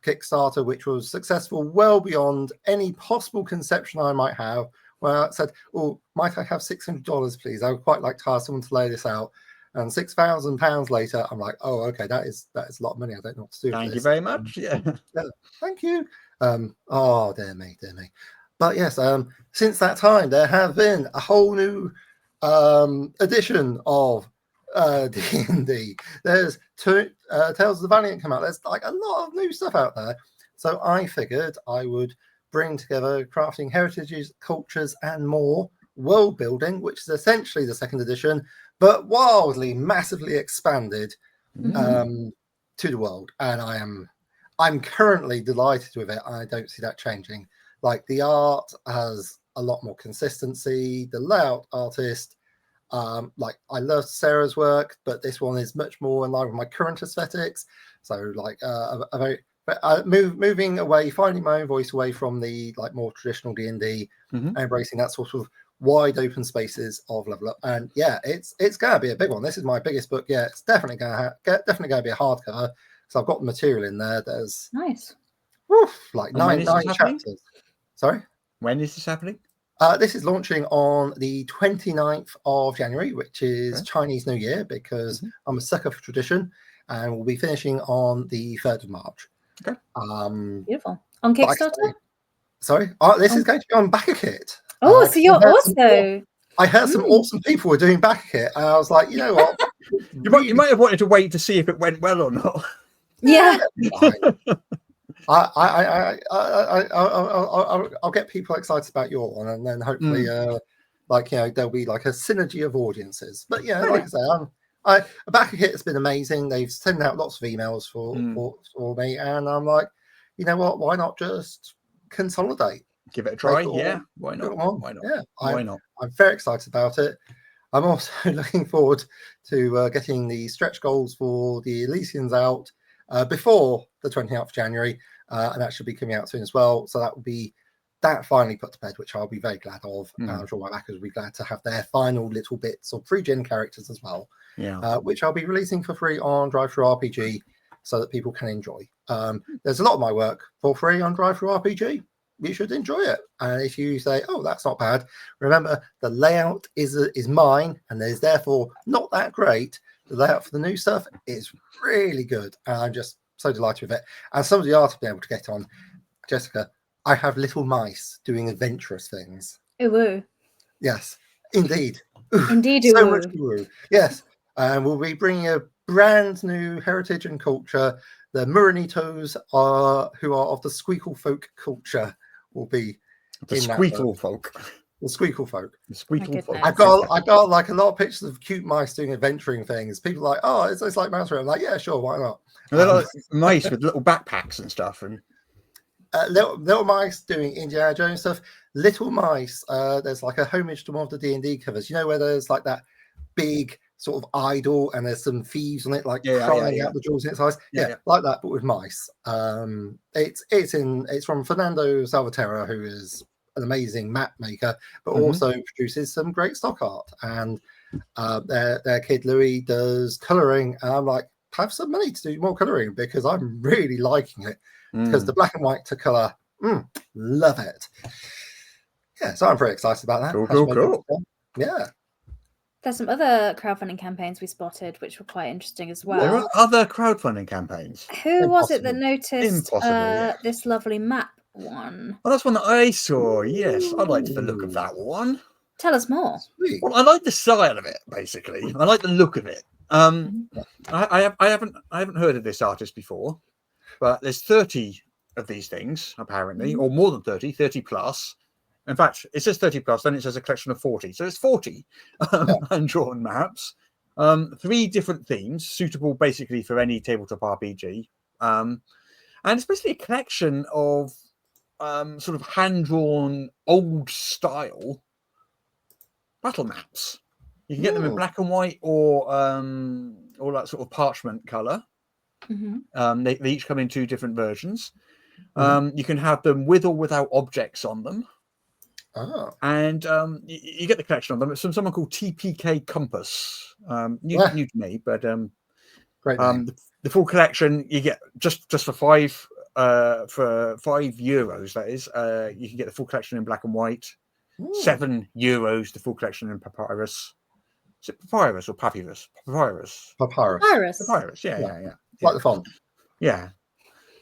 C: Kickstarter, which was successful well beyond any possible conception I might have, where I said, oh, might I have $600, please? I would quite like to hire someone to lay this out. And £6,000 later, I'm like, oh, okay, that is a lot of money. I don't know what to do with
B: Thank
C: this.
B: you very much. Yeah,
C: thank you. Oh, dear me. But yes, since that time, there have been a whole new edition of D&D. There's Tales of the Valiant come out. There's like a lot of new stuff out there. So I figured I would bring together crafting heritages, cultures, and more world building, which is essentially the second edition, but wildly, massively expanded to the world. And I'm currently delighted with it. I don't see that changing. Like the art has a lot more consistency. The layout artist, like I love Sarah's work, but this one is much more in line with my current aesthetics. So like moving away, finding my own voice away from the like more traditional D&D, and embracing that sort of wide open spaces of Level Up. And yeah, it's gonna be a big one. This is my biggest book. Yeah, it's definitely gonna be a hardcover. So I've got the material in there. There's
D: nice.
C: Like nine chapters. Sorry?
B: When is this happening?
C: This is launching on the 29th of January, which is Chinese New Year, because I'm a sucker for tradition, and we'll be finishing on the 3rd of March.
B: Okay.
D: Beautiful. On Kickstarter?
C: Sorry? This is going to be on BackerKit.
D: Oh, so you're also...
C: I heard some awesome people were doing BackerKit, and I was like, you know what?
B: You might have wanted to wait to see if it went well or not.
D: Yeah.
C: I'll get people excited about your one, and then hopefully, there'll be like a synergy of audiences. But yeah, like I say, BackerKit has been amazing. They've sent out lots of emails for me, and I'm like, you know what? Why not just consolidate?
B: Give it a try. Yeah, why not? Why not?
C: Yeah,
B: why not?
C: I'm very excited about it. I'm also looking forward to getting the stretch goals for the Elysians out before the 29th of January, and that should be coming out soon as well. So that will be that finally put to bed, which I'll be very glad of. I'm sure my backers will be glad to have their final little bits of pre-gen characters as well, which I'll be releasing for free on DriveThruRPG so that people can enjoy. There's a lot of my work for free on DriveThruRPG. You should enjoy it. And if you say, oh, that's not bad, remember the layout is mine, and there's therefore not that great. The layout for the new stuff is really good, and I'm just so delighted with it. And some of the art I've been able to get on, Jessica, I have little mice doing adventurous things.
D: Ooh.
C: Yes, indeed.
D: Indeed,
C: so much woo. Yes, and we'll be bringing a brand new heritage and culture. The Muranitos who are of the Squeakle folk culture will be
B: the Squeakle folk.
C: The Squeakle folk.
B: The Squeakle folk.
C: I got like a lot of pictures of cute mice doing adventuring things. People are like, oh, it's like Mouse Room. I'm like, yeah, sure, why not?
B: And they're like mice with little backpacks and stuff, and
C: little mice doing Indiana Jones stuff. Little mice. There's like a homage to one of the D&D covers. You know where there's like that big sort of idol and there's some thieves on it, like crying out the jewels in its eyes. Yeah, like that, but with mice. It's from Fernando Salvaterra, who is an amazing map maker, but also produces some great stock art. And their kid Louis does colouring, and I'm like, have some money to do more colouring because I'm really liking it. Because the black and white to colour, love it. Yeah, so I'm pretty excited about that.
B: Cool.
C: Yeah.
D: There's some other crowdfunding campaigns we spotted, which were quite interesting as well.
B: There are other crowdfunding campaigns.
D: Who was it that
C: Impossible.
D: noticed
B: Yeah.
D: this lovely map one?
B: Well, that's one that I saw. Yes, I liked the look of that one.
D: Tell us more.
C: Sweet.
B: Well, I like the style of it. Basically, I like the look of it. I haven't heard of this artist before, but there's 30 of these things apparently, or more than 30 plus. In fact, it says 30 plus, then it says a collection of 40. So it's 40 hand-drawn maps. 3 different themes, suitable basically for any tabletop RPG. And it's basically a collection of sort of hand-drawn, old-style battle maps. You can get them in black and white or that sort of parchment colour. They each come in 2 different versions. You can have them with or without objects on them. And you get the collection of them. It's from someone called TPK Compass. New to me, but
C: Great name.
B: the full collection you get just for €5. That is, you can get the full collection in black and white. €7 the full collection in papyrus. Is it papyrus or papyrus? Papyrus. Yeah.
C: Like the font.
B: Yeah.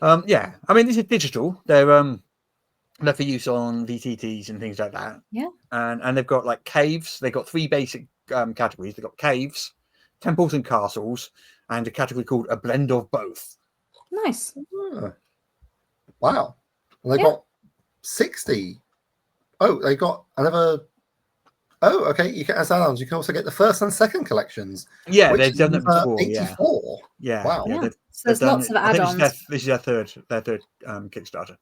B: I mean, these are digital. They're for use on VTTs and things like that.
D: Yeah.
B: And they've got like caves. They've got 3 basic categories. They've got caves, temples and castles, and a category called a blend of both.
D: Nice.
C: Wow. And they got 60. Oh, they got another. Oh, okay. You can, as add-ons, you can also get the first and second collections.
B: Yeah, they've done that before.
C: 84.
B: Yeah.
C: Wow.
D: Yeah. So there's lots of add-ons.
B: This is their third Kickstarter.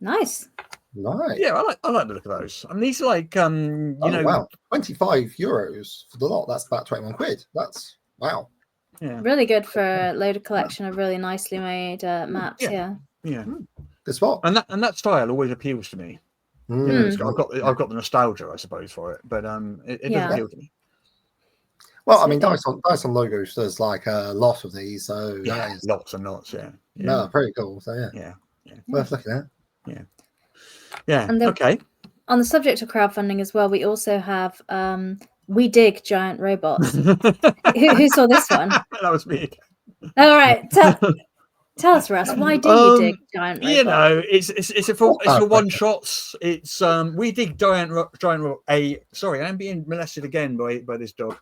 D: Nice.
C: Nice.
B: Yeah, I like the look of those. I mean, these are like
C: wow, €25 for the lot. That's about 21 quid. That's wow.
B: Yeah.
D: Really good for a loaded collection of really nicely made maps. Yeah.
C: Good spot.
B: And that style always appeals to me. I've got the nostalgia, I suppose, for it, but it does appeal to me.
C: Well, I mean, Dyson Logos does like a lot of these, so
B: lots and lots.
C: No, pretty cool. So
B: yeah,
C: worth looking at.
B: Yeah.
D: And
B: okay.
D: On the subject of crowdfunding as well, we also have We Dig Giant Robots. who saw this one?
B: That was me.
D: All right, tell us, Russ. Why do you dig giant robots?
B: You know, it's for one shots. It's We Dig Giant Robot. Sorry, I'm being molested again by this dog.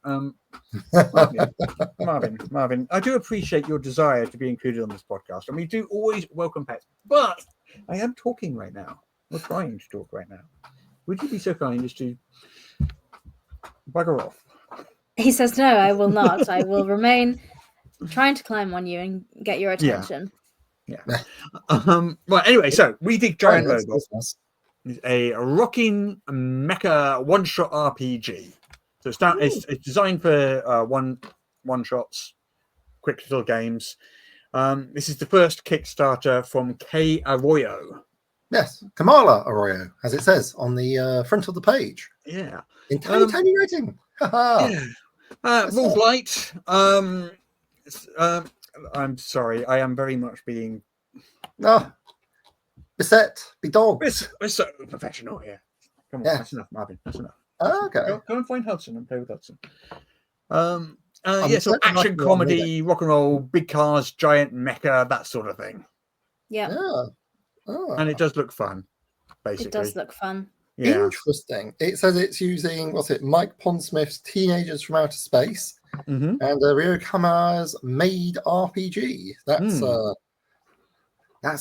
B: Marvin, I do appreciate your desire to be included on this podcast, and we do always welcome pets. But I am talking right now. We're trying to talk right now. Would you be so kind as to bugger off?
D: He says, no, I will not. I will remain trying to climb on you and get your attention.
B: Yeah. Well, anyway, so We Dig Giant Robots is a rocking mecha one-shot RPG. So it's designed for one-shots, quick little games. This is the first Kickstarter from Kay Arroyo.
C: Yes, Kamala Arroyo, as it says on the front of the page.
B: Yeah.
C: In tiny writing.
B: Wolf Light. I'm sorry. I am very much being...
C: beset. Be dog.
B: We're so professional here. Come on, that's enough, Marvin. That's enough.
C: Okay.
B: Go and find Hudson and play with Hudson. So action, comedy, rock and roll, big cars, giant mecha, that sort of thing.
D: Yeah.
B: And it does look fun, basically.
D: It does look fun.
B: Yeah.
C: Interesting. It says it's using, Mike Pondsmith's Teenagers from Outer Space and Ryo Kamara's Made RPG. That's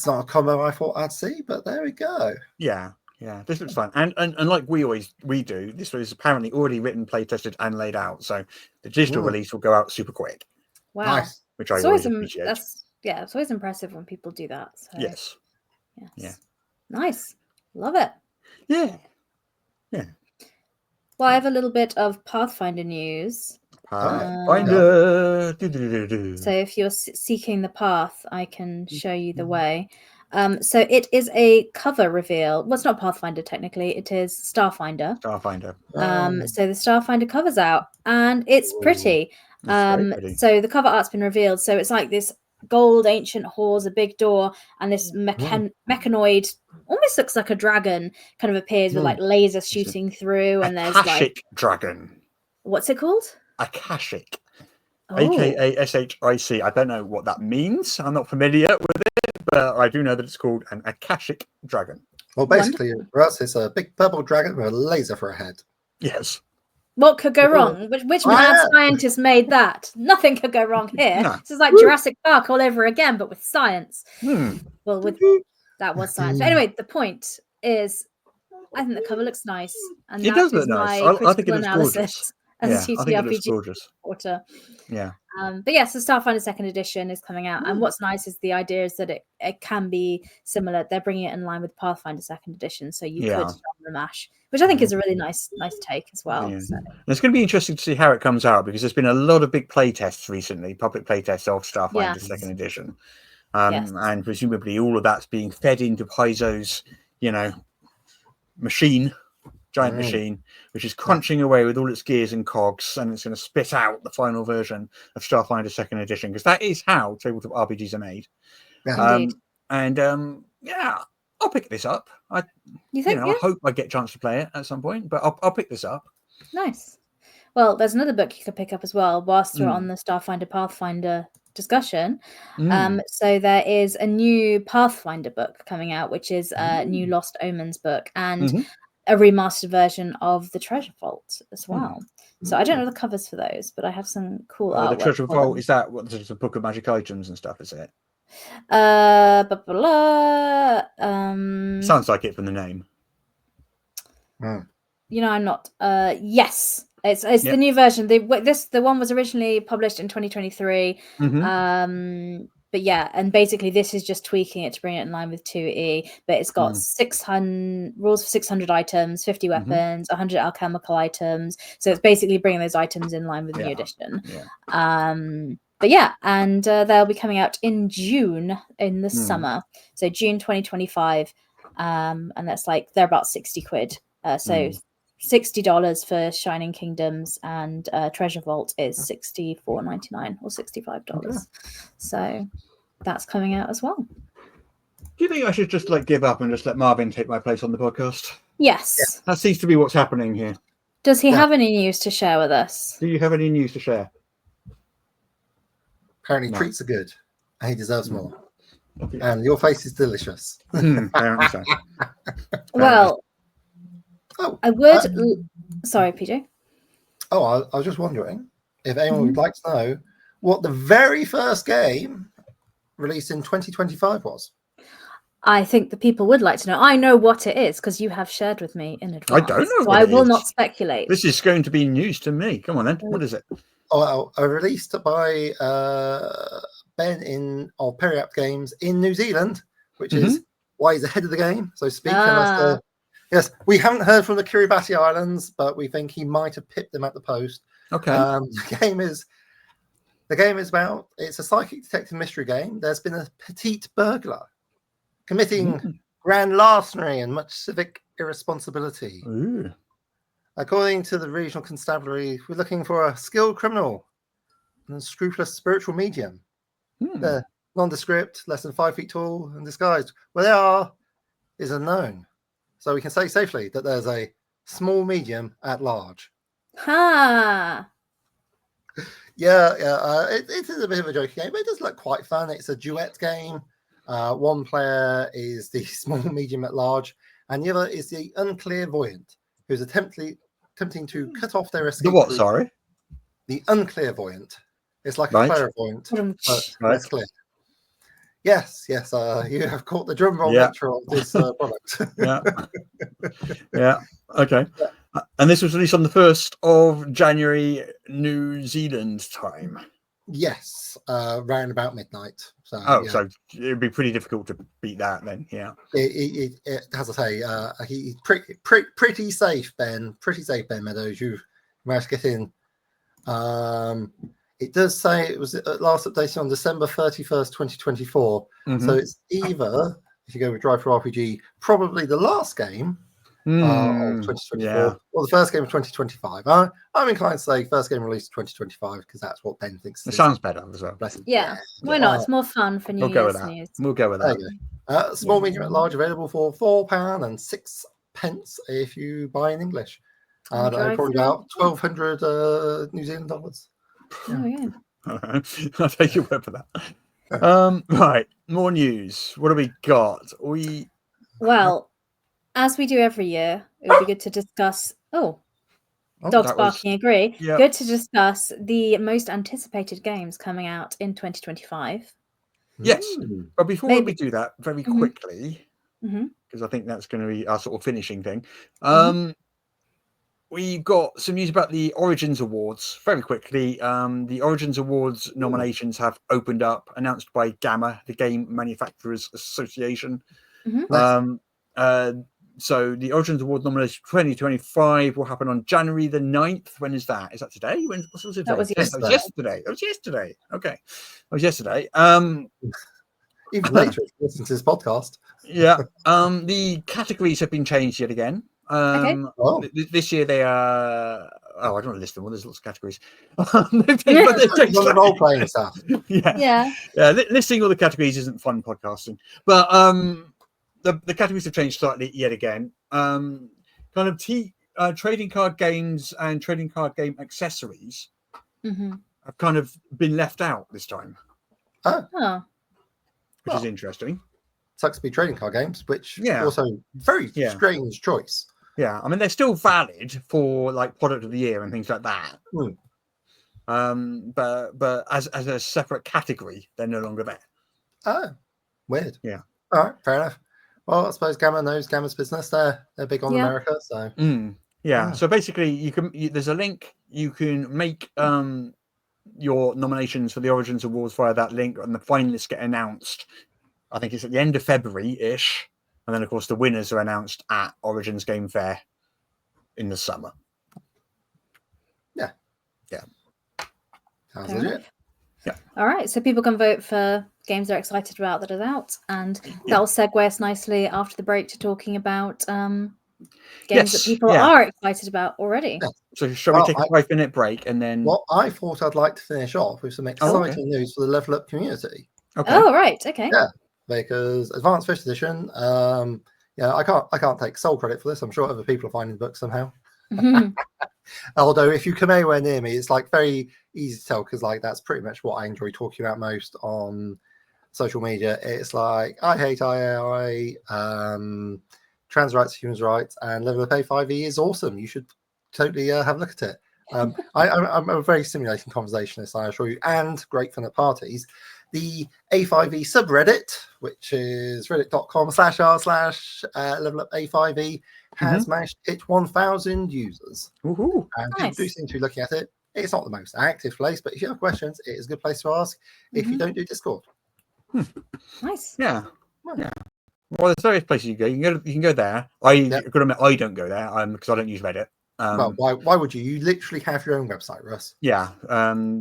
C: not a combo I thought I'd see, but there we go.
B: Yeah. This looks fun. And like we do, this was apparently already written, play tested, and laid out. So the digital release will go out super quick.
D: Wow.
C: Nice.
B: Which I always appreciate.
D: It's always impressive when people do that. So.
B: Yes.
D: Yeah. Nice. Love it.
B: Yeah.
D: Well, I have a little bit of Pathfinder news.
B: Pathfinder.
D: So if you're seeking the path, I can show you the way. So it is a cover reveal. Well, it's not Pathfinder technically. It is Starfinder. So the Starfinder cover's out, and it's pretty.
B: Very pretty.
D: So the cover art's been revealed. So it's like this gold ancient halls, a big door, and this mechanoid, almost looks like a dragon, kind of appears with like lasers shooting through, and there's
B: Akashic dragon.
D: What's it called?
B: Akashic.
D: Oh.
B: AKA SHIC. I don't know what that means. I'm not familiar with it, but I do know that it's called an Akashic dragon.
C: Well, basically, for us, it's a big purple dragon with a laser for a head.
B: Yes.
D: What could go wrong? Which mad scientist made that? Nothing could go wrong here.
B: No.
D: This is like Jurassic Park all over again, but with science. Well, that was science. But anyway, the point is, I think the cover looks nice, and
B: it does look nice. I think it looks gorgeous.
D: As a TTRPG
B: supporter. Yeah.
D: But yes, the Starfinder Second Edition is coming out, and what's nice is the idea is that it can be similar. They're bringing it in line with Pathfinder Second Edition, so you could remash, which I think is a really nice take as well.
B: Yeah.
D: So.
B: It's going to be interesting to see how it comes out, because there's been a lot of big play tests recently, public play tests of Starfinder Second Edition, and presumably all of that's being fed into Paizo's, giant machine, which is crunching away with all its gears and cogs, and it's going to spit out the final version of Starfinder Second Edition, because that is how tabletop RPGs are made. I'll pick this up. I hope I get a chance to play it at some point, but I'll pick this up.
D: Nice. Well, there's another book you could pick up as well whilst we're on the Starfinder Pathfinder discussion. So there is a new Pathfinder book coming out, which is a new Lost Omens book, and a remastered version of the Treasure Vault as well. So I don't know the covers for those, but I have some cool
B: The Treasure Vault, is that what a book of magic items and stuff, is it? Sounds like it from the name.
D: I'm not. Yes, it's the new version. The one was originally published in 2023. But yeah, and basically this is just tweaking it to bring it in line with 2E. But it's got 600 rules for 600 items, 50 weapons, 100 alchemical items. So it's basically bringing those items in line with the new edition. But yeah, and they'll be coming out in June in the summer. So June 2025. And that's they're about 60 quid. So $60 for Shining Kingdoms, and Treasure Vault is $64.99 or $65. So that's coming out as well.
B: Do you think I should just give up and just let Marvin take my place on the podcast?
D: Yes.
B: That seems to be what's happening here.
D: Does he have any news to share with us?
B: Do you have any news to share?
C: Apparently treats are good, and he deserves more. And your face is delicious.
B: Apparently so.
D: Well, I would. Sorry, PJ.
C: Oh, I was just wondering if anyone would like to know what the very first game released in 2025 was.
D: I think the people would like to know. I know what it is because you have shared with me in advance.
B: I don't know.
D: So I will not speculate.
B: This is going to be news to me. Come on then. What is it?
C: Oh, released by Ben of Peripheral Games in New Zealand, which is why he's ahead of the game, so to speak. Yes, we haven't heard from the Kiribati Islands, but we think he might have pipped them at the post.
B: Okay.
C: The game is about, it's a psychic detective mystery game. There's been a petite burglar committing grand larceny and much civic irresponsibility.
B: Ooh.
C: According to the regional constabulary, we're looking for a skilled criminal and a scrupulous spiritual medium. They're nondescript, less than 5 feet tall, and disguised. Where they are is unknown. So we can say safely that there's a small medium at large.
D: Ha!
C: It is a bit of a joking game, but it does look quite fun. It's a duet game. One player is the small medium at large, and the other is the unclear voyant, who's attempting to cut off their escape.
B: The what, sorry?
C: The unclear voyant. It's like a clairvoyant, but less clear. Yes, you have caught the drum roll nature of this product.
B: Okay. And this was released on the 1st of January, New Zealand time.
C: Yes, round about midnight. So,
B: so it'd be pretty difficult to beat that then. Yeah.
C: It as I say, he's pretty safe, Ben. Pretty safe, Ben Meadows. You managed to get in. It does say it was last updated on December 31st, 2024. So it's either, if you go with Drive for RPG, probably the last game of 2024,
B: yeah.
C: or the first game of 2025. I'm inclined to say first game released 2025 because that's what Ben thinks.
B: It sounds better as well.
D: Yeah, why not? It's more fun for New
B: We'll go
D: Year's
B: with that.
D: news.
B: We'll go with that.
C: Small, medium, and large available for £4 and 6 pence if you buy in English. Probably about 1,200 New Zealand dollars.
D: Oh, yeah.
B: I'll take your word for that. Right, more news. What do we got?
D: Well, as we do every year, it would be good to discuss. Dogs barking, agree.
B: Yeah.
D: Good to discuss the most anticipated games coming out in 2025.
B: Yes, but before we do that, very quickly, because I think that's going to be our sort of finishing thing. We've got some news about the Origins Awards. Very quickly, the Origins Awards nominations have opened up, announced by GAMA, the Game Manufacturers Association. So the Origins Award nomination 2025 will happen on January the 9th. When is that? Is that today? When was it?
D: That was yesterday.
B: That was yesterday. Okay. That was yesterday.
C: Even later, if you listen to this podcast.
B: Yeah. The categories have been changed yet again. This year they are. I don't want to list them all. There's lots of categories.
C: The role-playing stuff.
B: Yeah. Listing all the categories isn't fun podcasting, but the categories have changed slightly yet again. Trading card games and trading card game accessories have kind of been left out this time, which is interesting.
C: Sucks to be trading card games, which also very strange choice.
B: Yeah, I mean they're still valid for like product of the year and things like that. But as a separate category, they're no longer there.
C: Oh, weird.
B: Yeah.
C: All right, fair enough. Well, I suppose GAMA knows GAMA's business. They're big on America, so
B: So basically, there's a link. You can make your nominations for the Origins Awards via that link, and the finalists get announced. I think it's at the end of February-ish. And then, of course, the winners are announced at Origins Game Fair in the summer.
C: Yeah. Sounds legit.
B: Yeah.
D: All right. So people can vote for games they're excited about that are out. And that will segue us nicely after the break to talking about games that people are excited about already.
B: Yeah. So shall we take a 5-minute break and then...
C: Well, I thought I'd like to finish off with some exciting news for the Level Up community.
B: Okay.
D: Oh, right. Okay.
C: Yeah. Because Advanced 5th edition, I can't take sole credit for this. I'm sure other people are finding the book somehow. Although if you come anywhere near me, it's like very easy to tell because like that's pretty much what I enjoy talking about most on social media. It's like I hate IAI, trans rights, human rights, and Level Up A5E is awesome. You should totally have a look at it. I'm a very stimulating conversationist, I assure you, and great fun at parties. The A5E subreddit, which is reddit.com/r/levelupA5E, has managed to hit 1,000 users.
B: Woohoo.
C: And people do seem to be looking at it. It's not the most active place, but if you have questions, it is a good place to ask if you don't do Discord.
D: Nice.
B: Yeah. Well, there's various places you go. You can go there. I gotta admit, I don't go there because I don't use Reddit.
C: Well, why would you? You literally have your own website, Russ.
B: Yeah.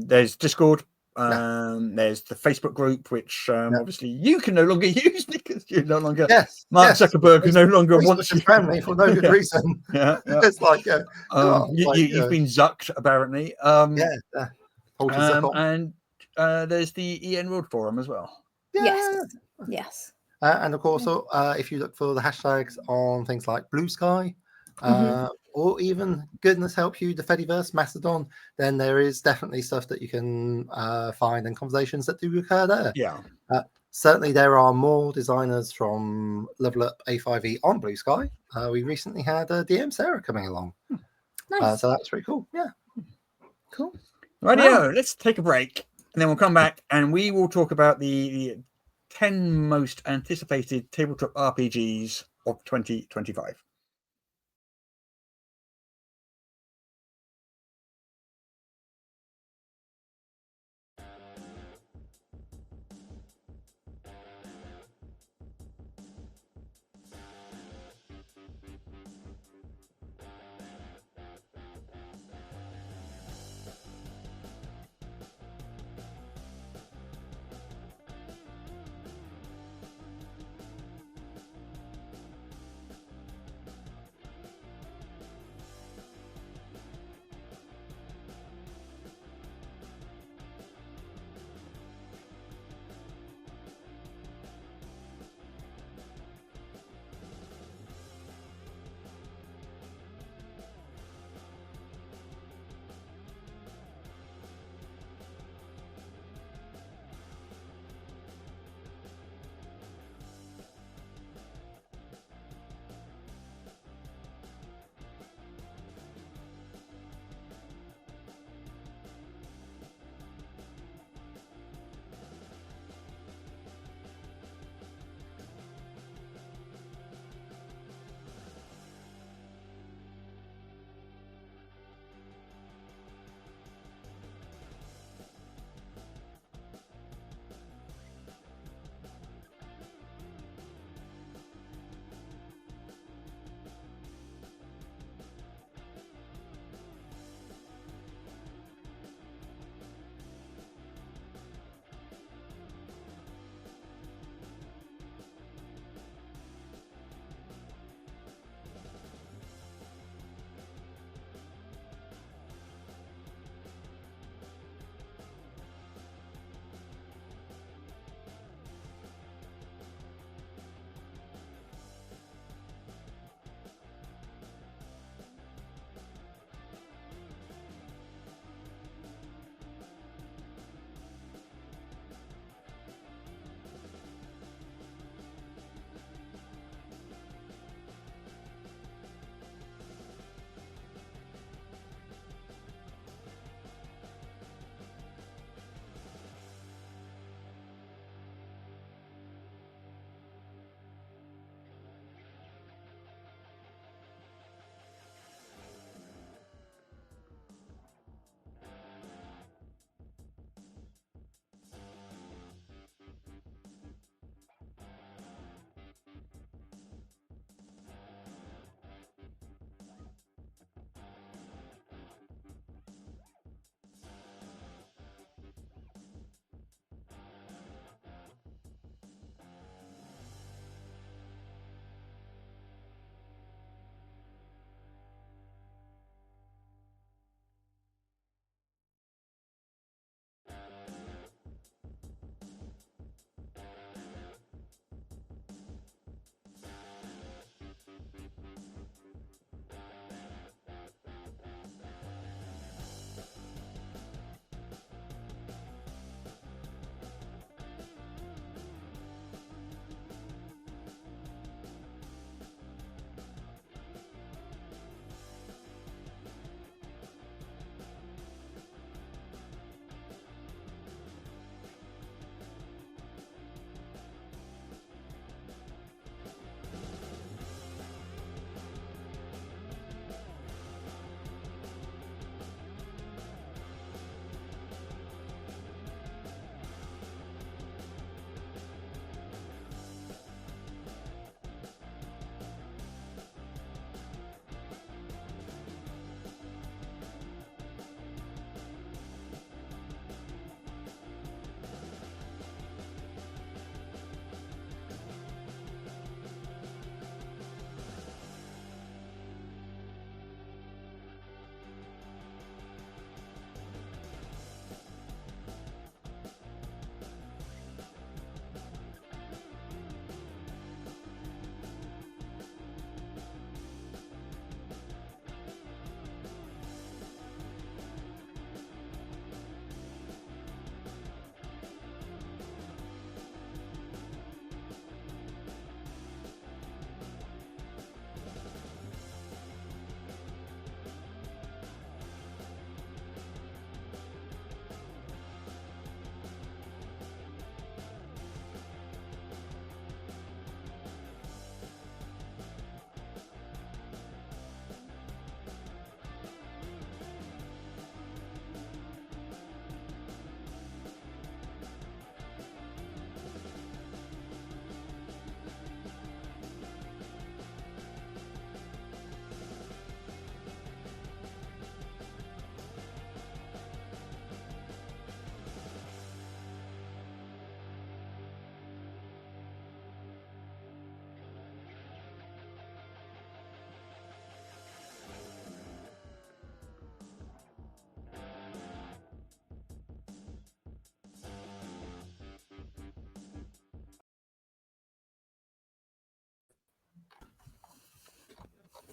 B: There's Discord. There's the Facebook group, which obviously you can no longer use because you're no longer Mark Zuckerberg who no longer wants you.
C: Family for no good reason. It's like
B: you've been zucked apparently. And there's the EN World Forum as well.
D: Yes.
C: And of course, if you look for the hashtags on things like Blue Sky, or even goodness help you, the Fediverse, Mastodon, then there is definitely stuff that you can find and conversations that do occur there.
B: Yeah.
C: Certainly, there are more designers from Level Up A5E on Blue Sky. We recently had DM Sarah coming along.
D: Nice.
C: So that's pretty cool. Yeah.
D: Cool.
B: Rightio, let's take a break and then we'll come back and we will talk about the 10 most anticipated tabletop RPGs of 2025.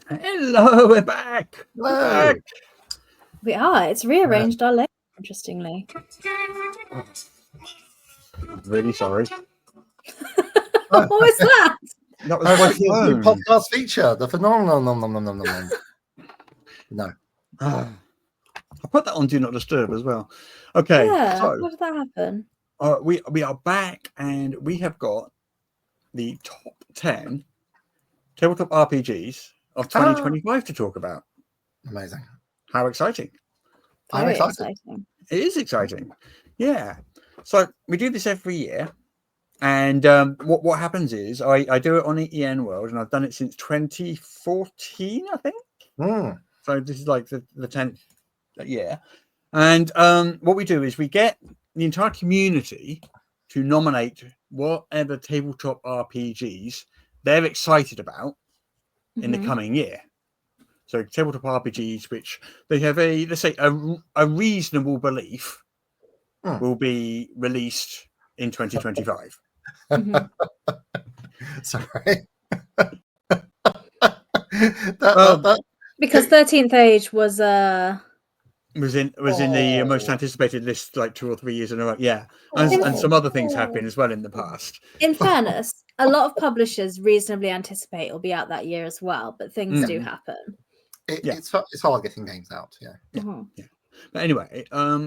B: Hello, we're back.
C: Hello.
D: We are. It's rearranged our legs, interestingly.
B: Really sorry.
D: What was that?
B: That was my
C: New
B: phone.
C: podcast feature, the phenomenon. No.
B: I put that on Do Not Disturb as well. Okay,
D: Yeah.
B: so
D: How did that happen?
B: we are back, and we have got the top 10 tabletop RPGs of 2025 to talk about.
C: Amazing.
B: How exciting!
C: I'm
D: Very
C: excited.
D: exciting.
B: It is exciting. Yeah. So we do this every year. And what happens is I do it on the EN World, and I've done it since 2014, I think. So this is like the 10th year. And what we do is we get the entire community to nominate whatever tabletop RPGs they're excited about in the coming year. So tabletop RPGs, which they have let's say a reasonable belief will be released in 2025.
C: Sorry.
D: Because 13th Age was
B: in the most anticipated list like 2 or 3 years in a row. Yeah. And some other things have been as well in the past.
D: In fairness, a lot of publishers reasonably anticipate it'll be out that year as well, but things do happen.
C: It's hard getting games out. Yeah.
B: But anyway,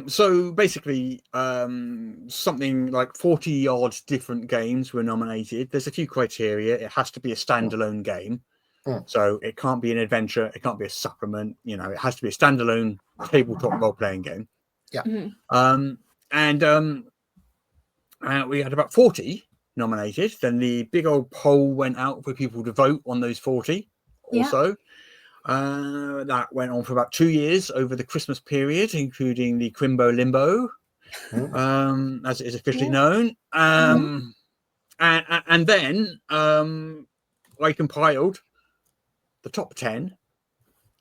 B: so basically something like 40 odd different games were nominated. There's a few criteria. It has to be a standalone game. So it can't be an adventure, it can't be a supplement, it has to be a standalone tabletop role-playing game.
C: Yeah.
B: And we had about 40 nominated. Then the big old poll went out for people to vote on those 40 also. That went on for about 2 years over the Christmas period, including the Crimbo Limbo, as it is officially known. And then I compiled the top 10,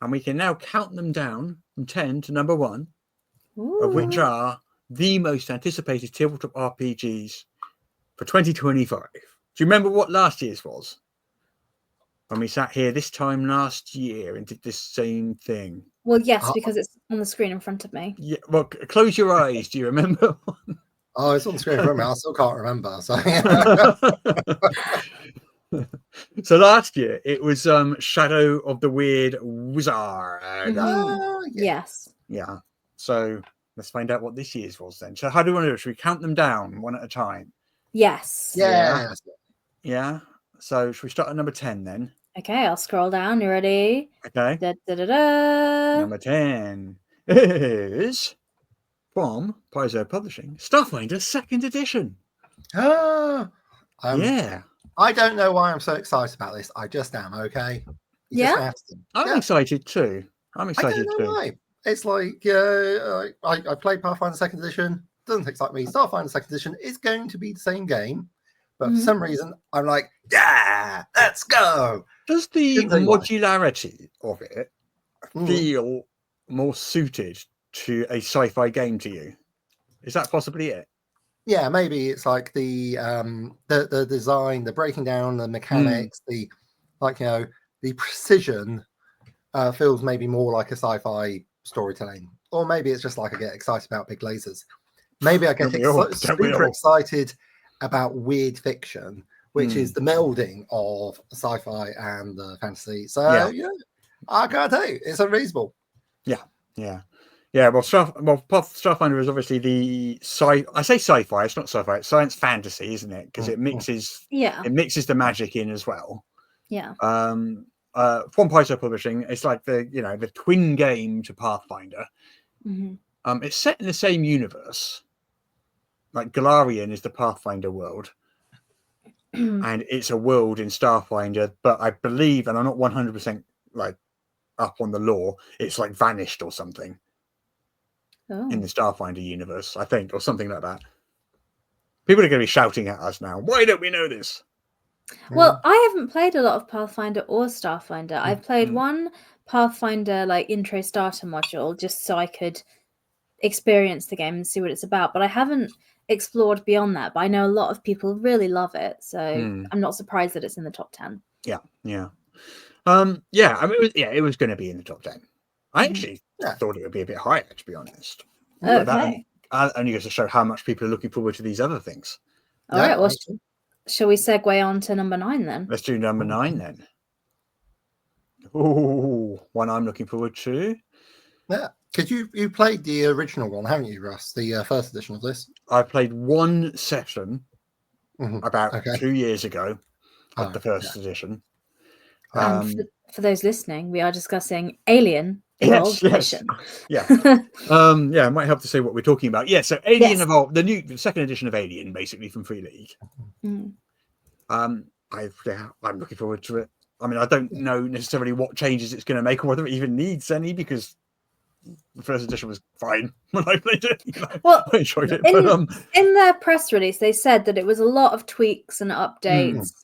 B: and we can now count them down from 10 to number 1, of which are the most anticipated tabletop RPGs for 2025. Do you remember what last year's was? When we sat here this time last year and did this same thing.
D: Well, yes, because it's on the screen in front of me.
B: Yeah. Well, close your eyes. Do you remember?
C: Oh, it's on the screen in front of me. I still can't remember. So,
B: so last year it was Shadow of the Weird Wizard.
D: Yes.
B: Yeah. So let's find out what this year's was then. So how do we want to do it? Should we count them down one at a time?
D: Yes.
B: Yeah. So should we start at number 10 then?
D: Okay, I'll scroll down. You ready?
B: Okay.
D: Da-da-da-da.
B: Number 10 is from Paizo Publishing, Starfinder 2nd edition.
C: yeah. I don't know why I'm so excited about this. I just am. Okay.
B: I'm excited too. I'm excited
C: I don't know why. It's like I played Pathfinder 2nd edition. Doesn't excite me. Starfinder 2nd edition is going to be the same game. But for some reason, I'm like, yeah, let's go.
B: Does the modularity of it feel more suited to a sci-fi game to you? Is that possibly it?
C: Yeah, maybe it's like the design, the breaking down, the mechanics, the precision feels maybe more like a sci-fi storytelling. Or maybe it's just like I get excited about big lasers. Maybe I get super excited about weird fiction, which is the melding of sci-fi and fantasy. So I can't tell you, it's unreasonable. Well,
B: Starfinder is obviously the I say sci-fi. It's not sci-fi. It's science fantasy, isn't it? Because it mixes the magic in as well. From Paizo Publishing, it's like the twin game to Pathfinder. It's set in the same universe. Like Galarian is the Pathfinder world, and it's a world in Starfinder. But I believe, and I'm not 100% like up on the lore, it's like vanished or something in the Starfinder universe, I think, or something like that. People are going to be shouting at us now. Why don't we know this?
D: Well, I haven't played a lot of Pathfinder or Starfinder. I've played one Pathfinder like intro starter module just so I could experience the game and see what it's about. But I haven't explored beyond that. But I know a lot of people really love it, so I'm not surprised that it's in the top 10.
B: Yeah. Yeah, I mean, it was going to be in the top 10. I actually thought it would be a bit higher, to be honest. But
D: Okay.
B: that only goes to show how much people are looking forward to these other things.
D: All right. Well, shall we segue on to number 9 then?
B: Let's do number 9 then. Oh, one I'm looking forward to.
C: Yeah, because you played the original one, haven't you, Russ? The first edition of this.
B: I played one session about 2 years ago of the first edition.
D: For those listening, we are discussing Alien Evolved Edition.
B: Yeah. Yeah, it might help to say what we're talking about. Yeah, so Alien Evolved, the second edition of Alien, basically from Free League. I'm looking forward to it. I mean, I don't know necessarily what changes it's going to make or whether it even needs any, because the first edition was fine when I played it.
D: Well,
B: I enjoyed it.
D: In their press release, they said that it was a lot of tweaks and updates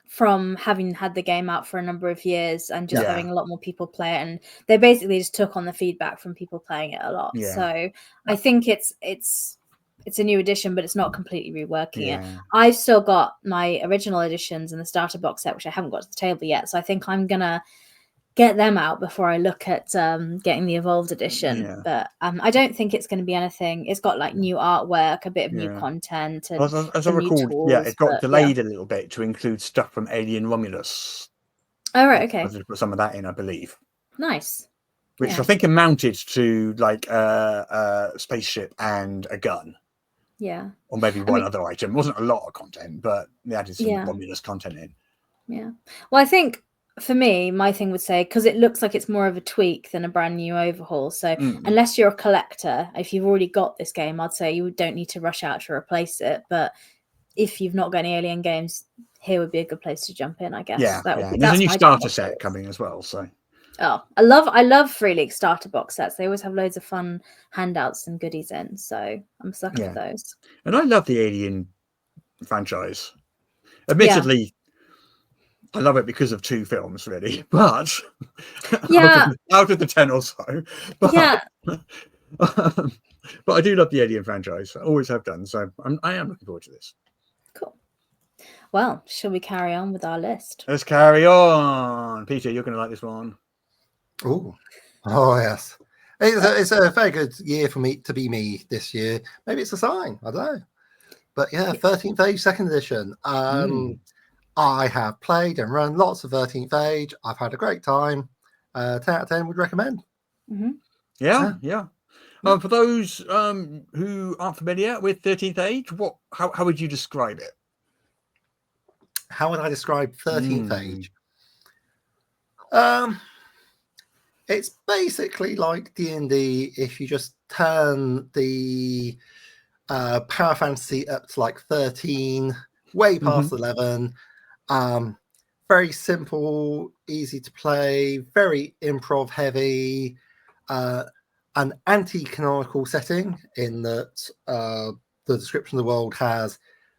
D: from having had the game out for a number of years and just having a lot more people play it. And they basically just took on the feedback from people playing it a lot. Yeah. So I think it's a new edition, but it's not completely reworking it. I've still got my original editions and the starter box set, which I haven't got to the table yet. So I think I'm going to get them out before I look at getting the Evolved edition. Yeah. But I don't think it's going to be anything. It's got like new artwork, a bit of new content. And
B: as I recall, it got delayed a little bit to include stuff from Alien Romulus.
D: Oh, right, okay.
B: I just put some of that in, I believe.
D: Nice.
B: Which I think amounted to like a spaceship and a gun.
D: Yeah.
B: Or maybe one other item. It wasn't a lot of content, but they added some Romulus content in.
D: Yeah. Well, I think for me, my thing would say, because it looks like it's more of a tweak than a brand new overhaul. So unless you're a collector, if you've already got this game, I'd say you don't need to rush out to replace it. But if you've not got any Alien games, here would be a good place to jump in, I guess.
B: Yeah. There's a new starter set coming as well. So.
D: Oh, I love Free League starter box sets. They always have loads of fun handouts and goodies in. So I'm a sucker for those.
B: And I love the Alien franchise. Admittedly, I love it because of 2 films, really. But out of the 10 or so. But, but I do love the Alien franchise. I always have done. So I am looking forward to this.
D: Cool. Well, shall we carry on with our list?
B: Let's carry on. Peter, you're going to like this one.
C: Oh yes, it's a very good year for me to be me this year. Maybe it's a sign, I don't know. But 13th Age second edition. I have played and run lots of 13th Age. I've had a great time. 10 out of 10 would recommend.
B: Yeah. For those who aren't familiar with 13th Age, how would you describe it?
C: How would I describe 13th Age? It's basically like D&D if you just turn the power fantasy up to like 13, way past 11. Very simple, easy to play, very improv heavy, an anti-canonical setting in that the description of the world has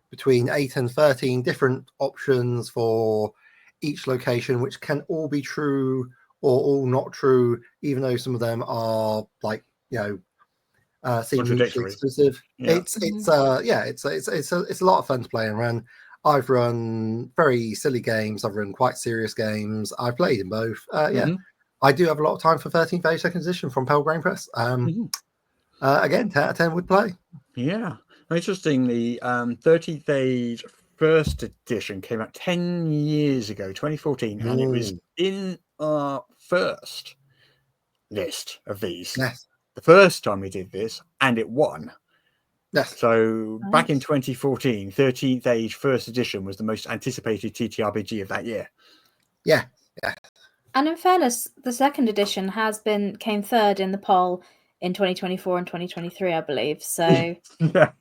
C: between 8 and 13 different options for each location, which can all be true or all not true, even though some of them are like, seem mutually exclusive. It's a lot of fun to play and run. I've run very silly games. I've run quite serious games. I've played in both. I do have a lot of time for 13th Age second edition from Pelgrane Press. Again, 10 out of 10 would play.
B: Yeah. Interestingly, 13th Age first edition came out 10 years ago, 2014, and it was in our first list of these.
C: Yes.
B: The first time we did this, and it won.
C: Yes.
B: So back in 2014, 13th Age first edition was the most anticipated TTRPG of that year.
C: Yeah.
D: And in fairness, the second edition came third in the poll in 2024 and 2023, I believe. So
B: yeah.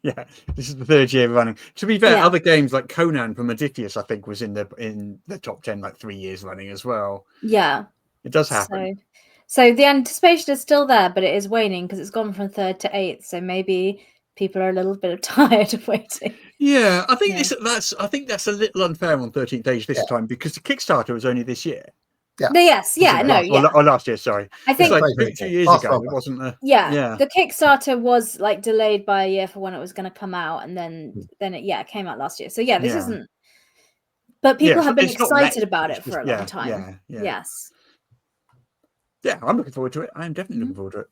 B: This is the third year running. To be fair, other games like Conan from Odysseus, I think, was in the top 10 like 3 years running as well.
D: Yeah.
B: It does happen.
D: So the anticipation is still there, but it is waning because it's gone from 3rd to 8th. So maybe people are a little bit tired of waiting.
B: Yeah, I think that's a little unfair on 13th Age this time because the Kickstarter was only this year.
D: Or
B: last year, sorry.
D: I think
B: it's like 2 years ago. It wasn't
D: the Kickstarter was like delayed by a year for when it was going to come out, and then it came out last year. So this isn't But people
B: Yeah,
D: have been
B: it's not
D: excited
B: late,
D: about
B: it's
D: it for
B: just-
D: a long time.
B: Yeah.
D: Yes.
B: Yeah, I'm looking forward to it. I'm definitely looking forward to it.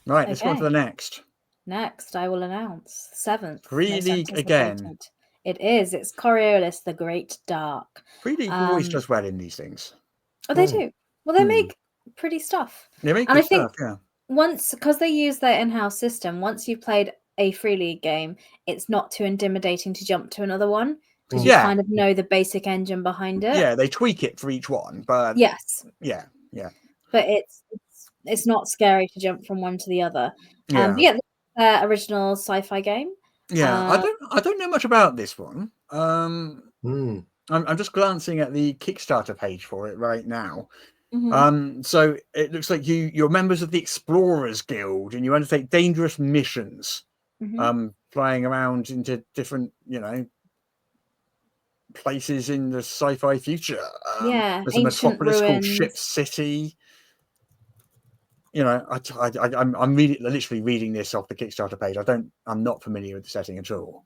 B: Right, let's go on to
D: Okay.
B: the next.
D: Next, I will announce 7th.
B: Free
D: No
B: League
D: sentence
B: again.
D: negated. It is. It's Coriolis, the Great Dark.
B: Free League always does well in these things.
D: Oh, they do. Well, they make pretty stuff.
B: They make
D: And
B: good
D: I think
B: stuff, yeah.
D: once, because they use their in-house system, once you've played a Free League game, it's not too intimidating to jump to another one because you kind of know the basic engine behind it.
B: Yeah, they tweak it for each one, but
D: yes,
B: yeah.
D: But it's not scary to jump from one to the other.
B: Yeah.
D: But yeah, their original sci-fi game.
B: Yeah, I don't know much about this one. I'm just glancing at the Kickstarter page for it right now. So it looks like you're members of the Explorers Guild and you undertake dangerous missions, flying around into different, places in the sci-fi future. There's a metropolis called Ship City. I'm literally reading this off the Kickstarter page. I'm not familiar with the setting at all,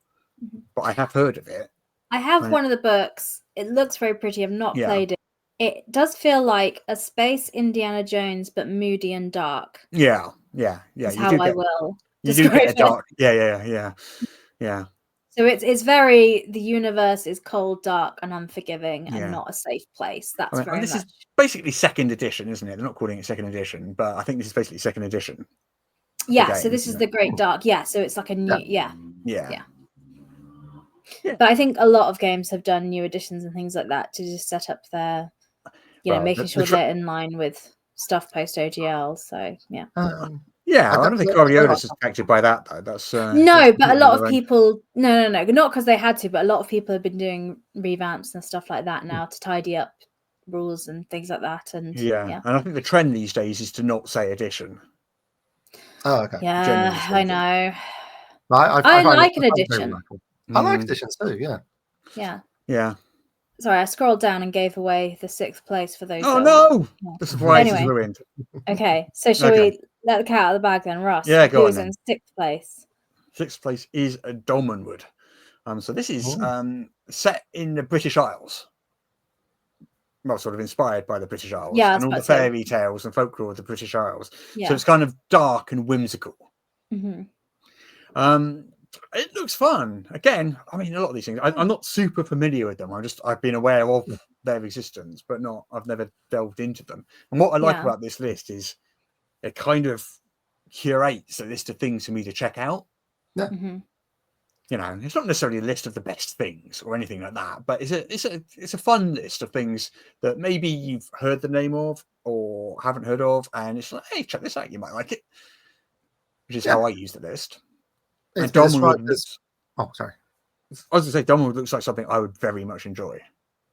B: but I have heard of it.
D: I have one of the books. It looks very pretty. I've not played it. It does feel like a space Indiana Jones, but moody and dark.
B: Yeah.
D: That's how I will.
B: You do get a dark. Yeah.
D: So it's very, the universe is cold, dark, and unforgiving, and not a safe place. That's very
B: this
D: much.
B: is basically second edition, isn't it? They're not calling it second edition, but I think this is basically second edition.
D: Yeah. So this is the Great Dark. Yeah. So it's like a new. Yeah. But I think a lot of games have done new editions and things like that to just set up their, making sure they're in line with stuff post OGL. So yeah.
B: I don't think Coriolis is affected by that though. That's
D: no, but a lot of people no, not because they had to, but a lot of people have been doing revamps and stuff like that now to tidy up rules and things like that. And
B: and I think the trend these days is to not say edition.
C: Oh, okay.
D: Yeah, I know.
C: I
D: like an edition.
C: I like editions too.
B: Yeah.
D: Sorry, I scrolled down and gave away the 6th place for those.
B: Oh no! The surprise is ruined.
D: Okay, so shall we let the cat out of the bag then, Ross?
B: Yeah, go
D: Who's
B: on.
D: In 6th place?
B: 6th place is Dolmenwood. So this is set in the British Isles. Well, sort of inspired by the British Isles and all the fairy tales and folklore of the British Isles. Yeah. So it's kind of dark and whimsical. It looks fun. Again, I mean, a lot of these things, I'm not super familiar with them. I've been aware of their existence, but I've never delved into them. And what I like about this list is it kind of curates a list of things for me to check out.
C: Yeah.
B: It's not necessarily a list of the best things or anything like that, but it's a fun list of things that maybe you've heard the name of or haven't heard of, and it's like, hey, check this out, you might like it. Which is how I use the list. And Dolmenwood sorry. I was going to say Dolmenwood looks like something I would very much enjoy.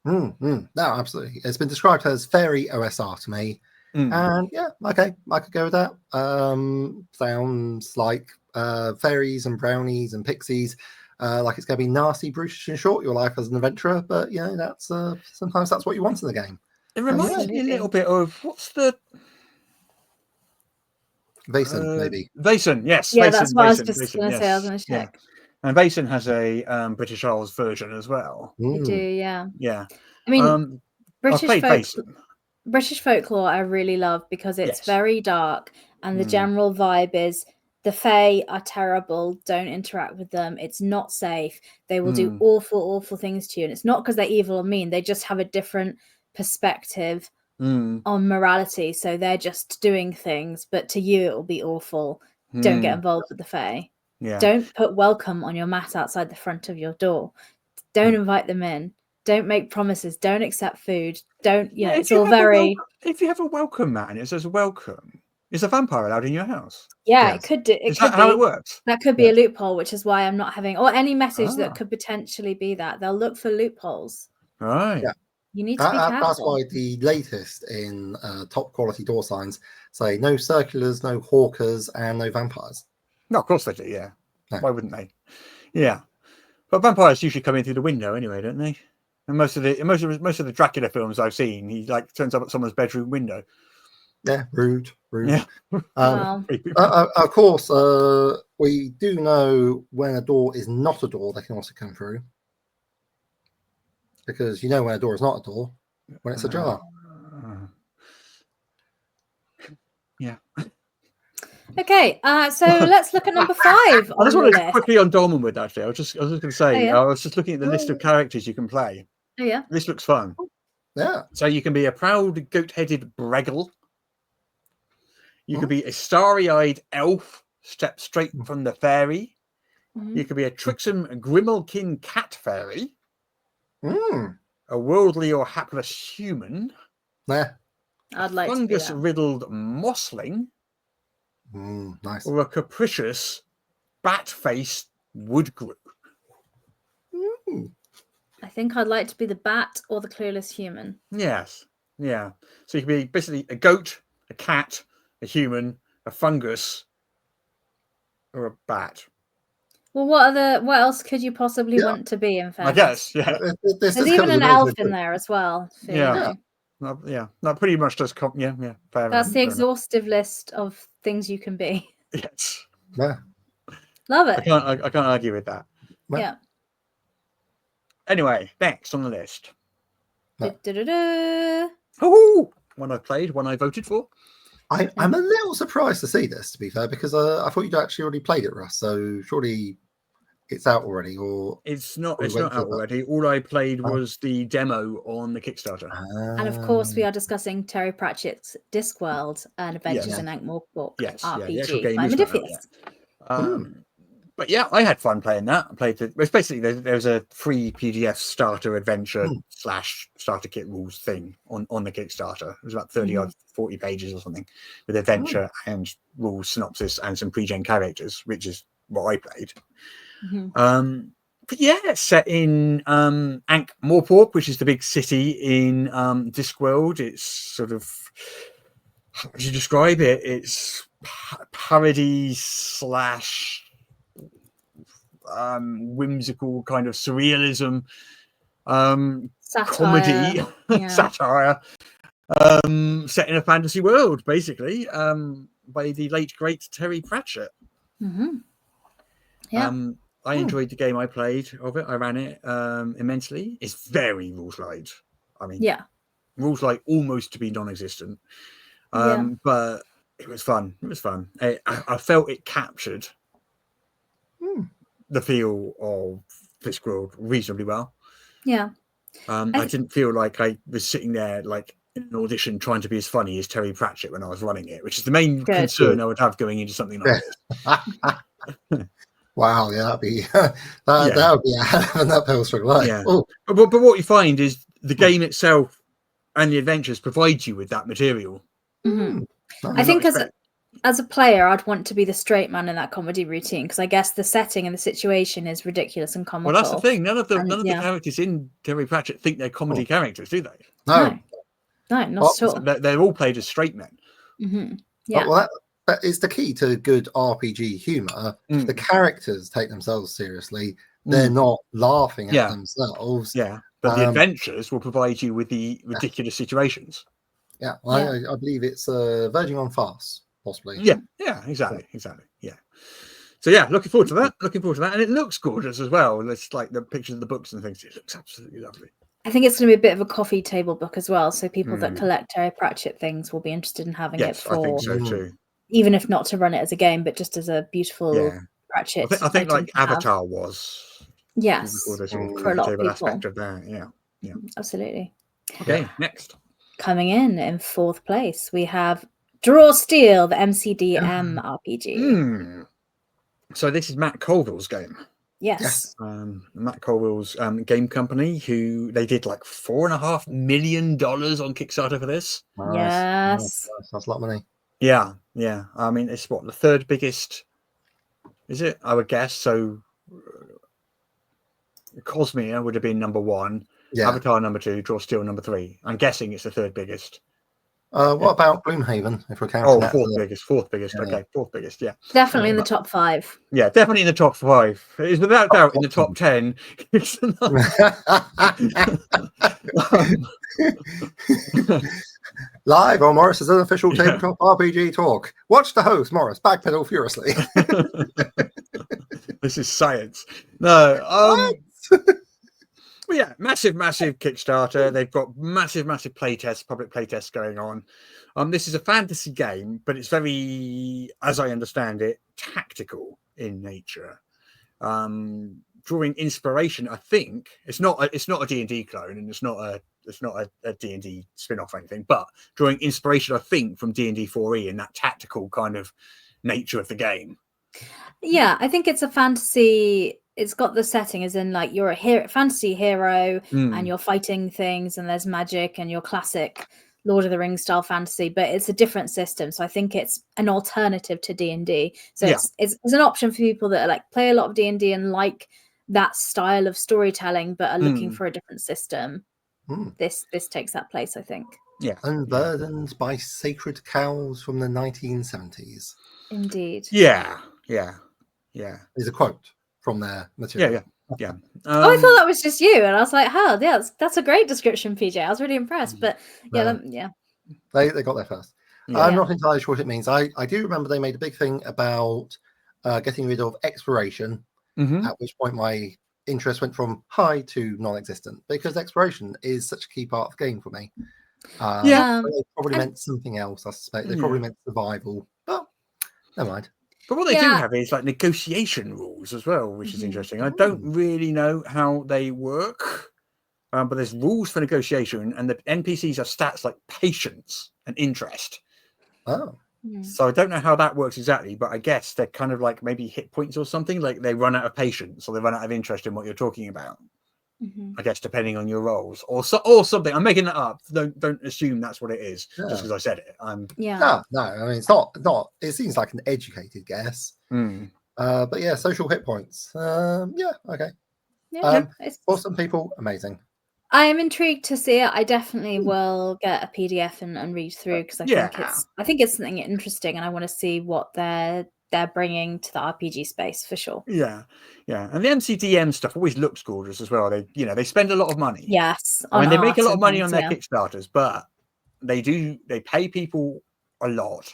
C: No, absolutely. It's been described as fairy OSR to me. And okay, I could go with that. Sounds like fairies and brownies and pixies. Like it's going to be nasty, brutish, and short. Your life as an adventurer, but that's sometimes that's what you want in the game.
B: It reminds me a little bit of what's the
C: Vaesen, maybe.
B: Vaesen, yes.
D: Yeah,
B: Vaesen,
D: that's what I was
B: Vaesen,
D: just
B: Vaesen,
D: going to say. I was going to check.
B: Yeah. And Vaesen has a British Isles version as well.
D: They do, yeah.
B: Yeah.
D: I mean,
B: British
D: folklore I really love because it's very dark and the general vibe is the Fae are terrible. Don't interact with them. It's not safe. They will do awful, awful things to you. And it's not because they're evil or mean. They just have a different perspective on morality. So they're just doing things. But to you, it will be awful. Don't get involved with the Fae.
B: Yeah.
D: Don't put welcome on your mat outside the front of your door. Don't invite them in. Don't make promises. Don't accept food. Don't, it's all very...
B: If you have a welcome mat and it says welcome, is a vampire allowed in your house?
D: Yeah, it could do.
B: Is that how it works?
D: That could be a loophole, which is why I'm not having... Or any message that could potentially be that. They'll look for loopholes.
B: Right.
C: Yeah.
D: You need to be careful.
C: That's why the latest in top quality door signs say no circulars, no hawkers, and no vampires.
B: No, of course they do, yeah. No. Why wouldn't they? Yeah. But vampires usually come in through the window anyway, don't they? And most of the Dracula films I've seen, he turns up at someone's bedroom window.
C: Yeah, rude.
B: Yeah.
C: Of course, we do know when a door is not a door, they can also come through. because you know when a door is not a door when it's ajar.
B: Yeah.
D: Okay, so let's look at number 5
B: I
D: on
B: just
D: the
B: wanted to
D: list.
B: quickly on Dormanwood, actually. I was just going to say,
D: yeah.
B: I was just looking at the list of characters you can play.
D: Oh, yeah.
B: This looks fun.
C: Yeah.
B: So you can be a proud goat-headed Breggle. You could be a starry-eyed elf, step straight from the fairy. You could be a tricksome Grimalkin cat fairy. A worldly or hapless human.
C: Yeah.
D: I'd like
B: fungus-riddled mossling.
C: Nice.
B: Or a capricious bat-faced woodgrue.
D: I think I'd like to be the bat or the clueless human.
B: Yes. Yeah. So you can be basically a goat, a cat, a human, a fungus, or a bat.
D: Well, what else could you possibly want to be, in fact?
B: I guess, yeah.
D: There's even an elf in there as well. So,
B: yeah. That pretty much does come. Yeah. Fair
D: That's
B: enough,
D: the exhaustive list of things you can be.
B: Yes.
C: Yeah.
D: Love it.
B: I can't argue with that.
D: Yeah.
B: Anyway, next on the list.
D: Oh,
B: one I played, one I voted for.
C: I'm a little surprised to see this, to be fair, because I thought you'd actually already played it, Russ. So surely it's out already, or
B: it's not. It's not out already. All I played was the demo on the Kickstarter.
D: And of course, we are discussing Terry Pratchett's Discworld and Adventures in Ankh-Morpork RPG by Medusas.
B: But yeah, I had fun playing that. I played it. It's basically there was a free PDF starter adventure / starter kit rules thing on the Kickstarter. It was about 30 or 40 pages or something with adventure and rules synopsis and some pre-gen characters, which is what I played. But yeah, it's set in Ankh-Morpork, which is the big city in Discworld. It's sort of, how would you describe it? It's parody / whimsical kind of surrealism, comedy, satire, set in a fantasy world, basically, by the late great Terry Pratchett. I enjoyed the game I played of it. I ran it immensely. It's very rules light. I mean, rules light almost to be non-existent, but it was fun. It was fun. I felt it captured the feel of Discworld reasonably well. I didn't feel like I was sitting there like in an audition trying to be as funny as Terry Pratchett when I was running it, which is the main concern I would have going into something like this.
C: Wow, that'd be that would be an uphill struggle.
B: Yeah. But what you find is the game itself and the adventures provide you with that material.
D: I think as a player, I'd want to be the straight man in that comedy routine, because I guess the setting and the situation is ridiculous and comical.
B: Well, that's the thing. None of the characters in Terry Pratchett think they're comedy characters, do they?
C: No,
D: not at all.
B: They're all played as straight men.
C: Well, that is the key to good RPG humor. The characters take themselves seriously. They're not laughing at themselves.
B: Yeah, but the adventures will provide you with the ridiculous situations.
C: Yeah, I believe it's verging on farce. Possibly.
B: Yeah, exactly. Yeah. So yeah, looking forward to that. And it looks gorgeous as well. It's like the pictures of the books and things. It looks absolutely lovely.
D: I think it's going to be a bit of a coffee table book as well. So people that collect Terry Pratchett things will be interested in having it for.
B: I think so too.
D: Even if not to run it as a game, but just as a beautiful Pratchett.
B: I think like Avatar was.
D: Yes.
B: For a lot of people. Aspect of that. Yeah.
D: Absolutely.
B: Okay, next.
D: Coming in fourth place, we have Draw Steel, the MCDM RPG.
B: So this is Matt Colville's game.
D: Yes.
B: Matt Colville's game company, who they did like $4.5 million on Kickstarter for this.
D: Yes.
C: That's a lot of money.
B: Yeah. I mean, it's what, the third biggest, is it? I would guess. So Cosmere would have been number 1. Avatar number 2, Draw Steel number 3. I'm guessing it's the third biggest.
C: What about Gloomhaven? If we're counting that,
B: fourth biggest. Okay, fourth biggest. Yeah,
D: definitely in the top 5.
B: Yeah, definitely in the top 5. It's without doubt in the top 10.
C: Live on Morris's unofficial tabletop RPG talk. Watch the host Morris backpedal furiously.
B: This is science. No. Well, yeah, massive Kickstarter. They've got massive playtests, public playtests going on. This is a fantasy game, but it's very, as I understand it, tactical in nature. Drawing inspiration, I think it's not a D&D clone, and it's not a D&D spin-off or anything, but drawing inspiration, I think, from D&D 4e and that tactical kind of nature of the game.
D: Yeah, I think it's a fantasy. It's got the setting as in like you're a fantasy hero and you're fighting things and there's magic and your classic Lord of the Rings style fantasy, but it's a different system. So I think it's an alternative to D&D. So it's an option for people that are like play a lot of D&D and like that style of storytelling, but are looking for a different system. This takes that place, I think.
B: Yeah.
C: Unburdened by sacred cows from the 1970s.
D: Indeed.
B: Yeah.
C: Is a quote from their material.
B: Yeah.
D: I thought that was just you, and I was like, "Oh, yeah, that's a great description, PJ." I was really impressed, but
C: They got there first. I'm not entirely sure what it means. I do remember they made a big thing about getting rid of exploration, at which point my interest went from high to non-existent, because exploration is such a key part of the game for me. They probably meant something else. I suspect they probably meant survival, but never mind.
B: But what they do have is like negotiation rules as well, which is interesting. I don't really know how they work, but there's rules for negotiation, and the NPCs have stats like patience and interest.
C: Oh.
B: So I don't know how that works exactly, but I guess they're kind of like maybe hit points or something. Like they run out of patience or they run out of interest in what you're talking about. I guess depending on your roles or something. I'm making that up. Don't assume that's what it is just because I said it.
C: No. I mean, it's not. It seems like an educated guess. But yeah, social hit points. Okay. For some people, amazing.
D: I am intrigued to see it. I definitely will get a PDF and read through because I think it's something interesting, and I want to see what they're bringing to the RPG space for sure.
B: Yeah. And the MCDM stuff always looks gorgeous as well. They spend a lot of money.
D: Yes.
B: I mean, they make a lot of money on their Kickstarters, but they pay people a lot.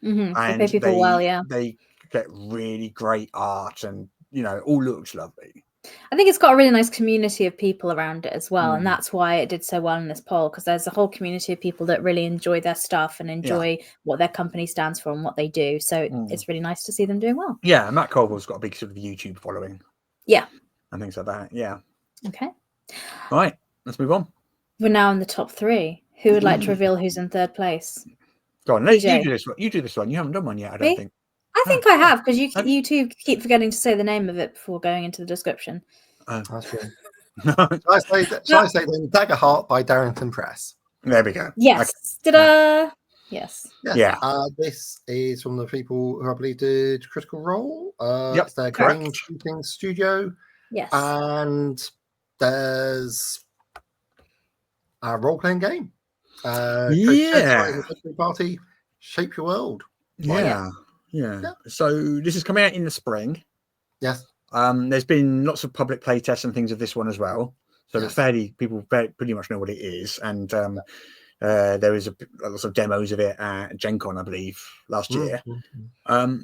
D: And they pay people well,
B: They get really great art, and it all looks lovely.
D: I think it's got a really nice community of people around it as well, and that's why it did so well in this poll, because there's a whole community of people that really enjoy their stuff and enjoy what their company stands for and what they do. So it's really nice to see them doing well.
B: Yeah, Matt Colville's got a big sort of YouTube following.
D: Yeah.
B: And things like that. Yeah.
D: Okay.
B: Right, let's move on.
D: We're now in the top 3. Who would like to reveal who's in third place?
B: Go on, you do this one. You do this one. You haven't done one yet, I don't think.
D: I think I have, because you two keep forgetting to say the name of it before going into the description.
C: That's true. Shall I say then Daggerheart by Darrington Press?
B: There we go.
D: Yes.
B: Okay.
D: Yes.
B: Yeah.
C: This is from the people who I believe did Critical Role.
B: It's
C: their game shooting studio.
D: Yes.
C: And there's a role-playing game. Party, Shape Your World.
B: Yeah. So this is coming out in the spring.
C: Yes.
B: There's been lots of public play tests and things of this one as well. So it's people pretty much know what it is. And there is lots of demos of it at Gen Con, I believe, last year.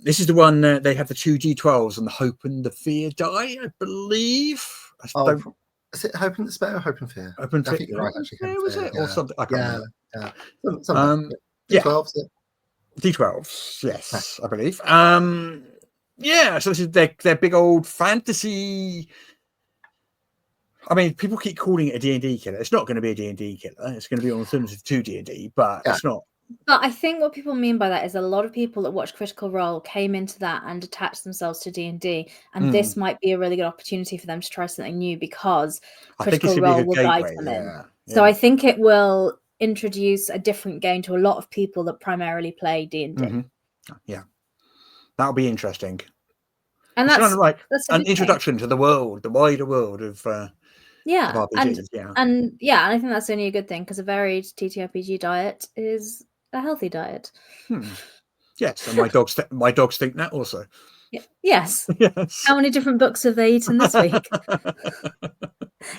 B: This is the one they have the 2 D12s and the Hope and the Fear die, I believe.
C: Is it Hope and Despair or Hope and Fear?
B: Hope and Fear.
C: I think you're right, actually.
B: Was it? Or something? I can't
C: remember. D12s,
B: D12s, yes, I believe. So this is their big old fantasy. I mean, people keep calling it a D&D killer. It's not going to be a D&D killer. It's going to be an alternative to D&D, but it's not.
D: But I think what people mean by that is a lot of people that watch Critical Role came into that and attached themselves to D&D, and this might be a really good opportunity for them to try something new, because Critical Role will guide them in. So I think it will introduce a different game to a lot of people that primarily play D&D.
B: Yeah, that'll be interesting.
D: And
B: that's kind of like an introduction to the world, the wider world of RPGs.
D: And I think that's only a good thing, because a varied TTRPG diet is a healthy diet.
B: Yes, and my dogs think that also.
D: Yes. How many different books have they eaten this week?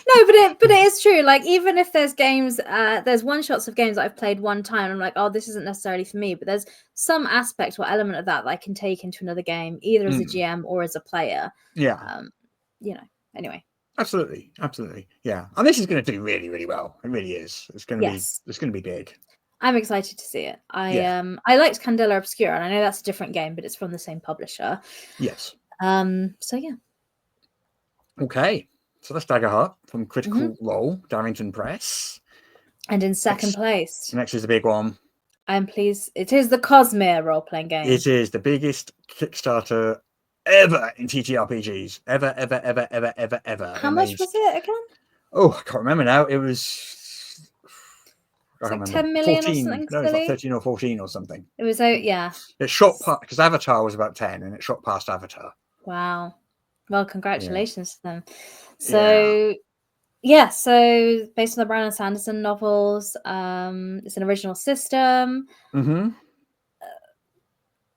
D: No, but it is true. Like, even if there's games, there's one shots of games that I've played one time, and I'm like, oh, this isn't necessarily for me. But there's some aspect or element of that I can take into another game, either as a GM or as a player.
B: Yeah.
D: Anyway.
B: Absolutely, absolutely, yeah. And this is going to do really, really well. It really is. It's going to be big.
D: I'm excited to see it.
B: Yeah.
D: I liked Candela Obscura, and I know that's a different game, but it's from the same publisher.
B: Yes.
D: So yeah.
B: Okay. So that's Daggerheart from Critical Role, Darrington Press.
D: And in second place.
B: Next is the big one.
D: I'm pleased. It is the Cosmere role-playing game.
B: It is the biggest Kickstarter ever in TTRPGs. Ever.
D: How much was it again?
B: Oh, I can't remember now. It was...
D: It's like 10 million
B: 14.
D: or something.
B: No, it's like 13 or 14 or something.
D: It was out, yeah.
B: It shot past, because Avatar was about 10, and it shot past Avatar.
D: Wow. Well, congratulations to them. So, so based on the Brandon Sanderson novels, it's an original system.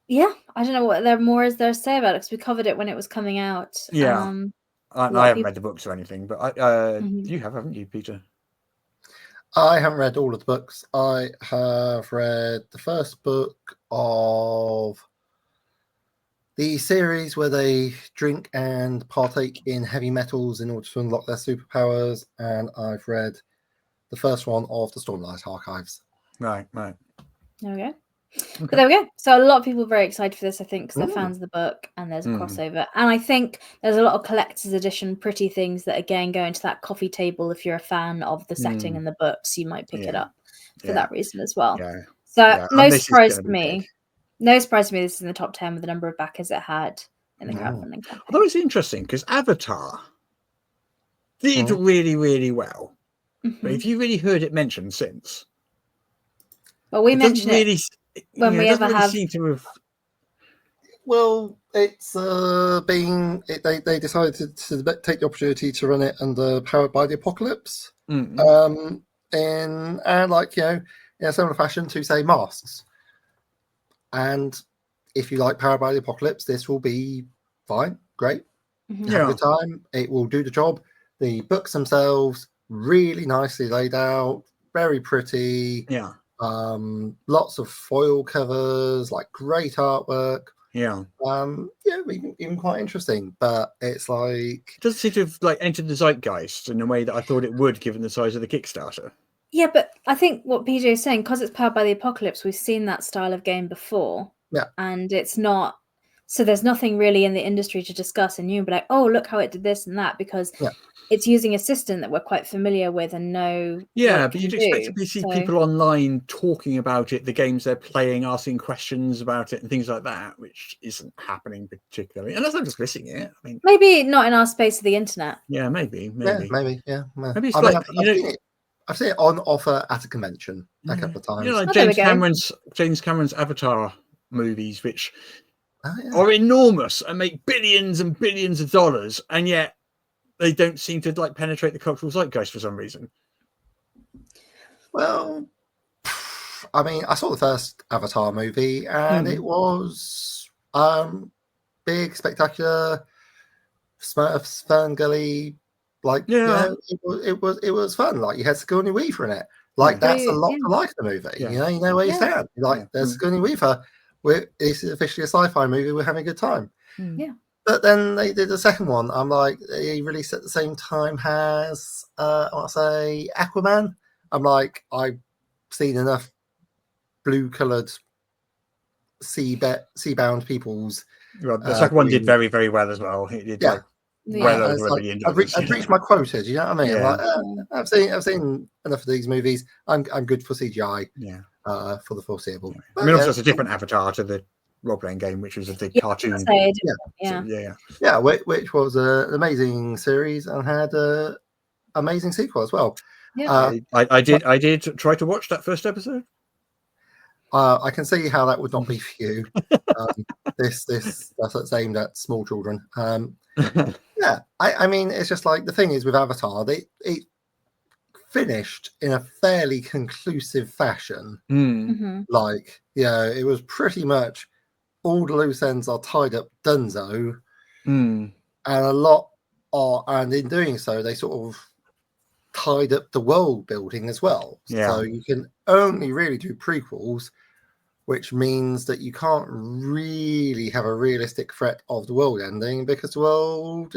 D: Yeah, I don't know what there more is there to say about it, because we covered it when it was coming out.
B: Yeah. I haven't read the books or anything, but you have, haven't you, Peter?
C: I haven't read all of the books. I have read the first book of the series where they drink and partake in heavy metals in order to unlock their superpowers, and I've read the first one of the Stormlight Archives.
B: Right.
D: There we go. But there we go. So a lot of people are very excited for this, I think, because they're fans of the book, and there's a crossover. And I think there's a lot of collector's edition pretty things that, again, go into that coffee table. If you're a fan of the setting and the books, you might pick it up for that reason as well.
B: Yeah.
D: So no surprise to me. Big. No surprise to me this is in the top 10 with the number of backers it had in the crowdfunding campaign.
B: Although it's interesting, because Avatar did really, really well. But if you really heard it mentioned since...
D: Well, we mentioned it when we ever have...
B: Seem to have...
C: Well, it's they decided to take the opportunity to run it under Powered by the Apocalypse. In a similar fashion to, say, Masks. And if you like Powered by the Apocalypse, this will be fine, great. Have a good time. It will do the job. The books themselves, really nicely laid out, very pretty.
B: Yeah.
C: Lots of foil covers, like great artwork.
B: Yeah.
C: Even quite interesting. But it's like
B: it doesn't seem to have entered the zeitgeist in a way that I thought it would, given the size of the Kickstarter.
D: Yeah, but I think what PJ is saying, because it's Powered by the Apocalypse, we've seen that style of game before.
C: Yeah.
D: And it's not... So there's nothing really in the industry to discuss and you be like, oh, look how it did this and that, because it's using a system that we're quite familiar with and know.
B: Yeah, but you'd expect to see people online talking about it, the games they're playing, asking questions about it and things like that, which isn't happening particularly. Unless I'm just missing it. I mean,
D: maybe not in our space of the internet.
B: Yeah, maybe.
C: Maybe
B: it's
C: I've seen it on offer at a convention a couple of times.
B: James Cameron's Avatar movies, which are enormous and make billions and billions of dollars, and yet they don't seem to penetrate the cultural zeitgeist for some reason.
C: Well, I mean, I saw the first Avatar movie, and it was big, spectacular, Smurfs, Ferngully. It was fun. Like, you had Sigourney Weaver in it. That's a lot to like the movie. You know where you stand. There's Sigourney Weaver. This is officially a sci-fi movie. We're having a good time.
D: Yeah.
C: But then they did the second one. I'm like, they released at the same time as I want to say Aquaman. I'm like, I've seen enough blue-coloured sea-bound peoples.
B: Well, the second one did very, very well as well. It did well over $1 billion.
C: I've reached my quota. Do you know what I mean?
B: Yeah.
C: I've seen enough of these movies. I'm good for CGI.
B: Yeah.
C: For the foreseeable.
B: I mean, also it's a different Avatar to the role-playing game, which was the cartoon.
C: Which was an amazing series and had an amazing sequel as well.
D: Yeah.
B: I did try to watch that first episode.
C: I can see how that would not be for you. That's aimed at small children. I mean, it's just like the thing is with Avatar, it finished in a fairly conclusive fashion. It was pretty much all the loose ends are tied up, donezo, and a lot are, and in doing so, they sort of tied up the world building as well. So you can only really do prequels, which means that you can't really have a realistic threat of the world ending because the world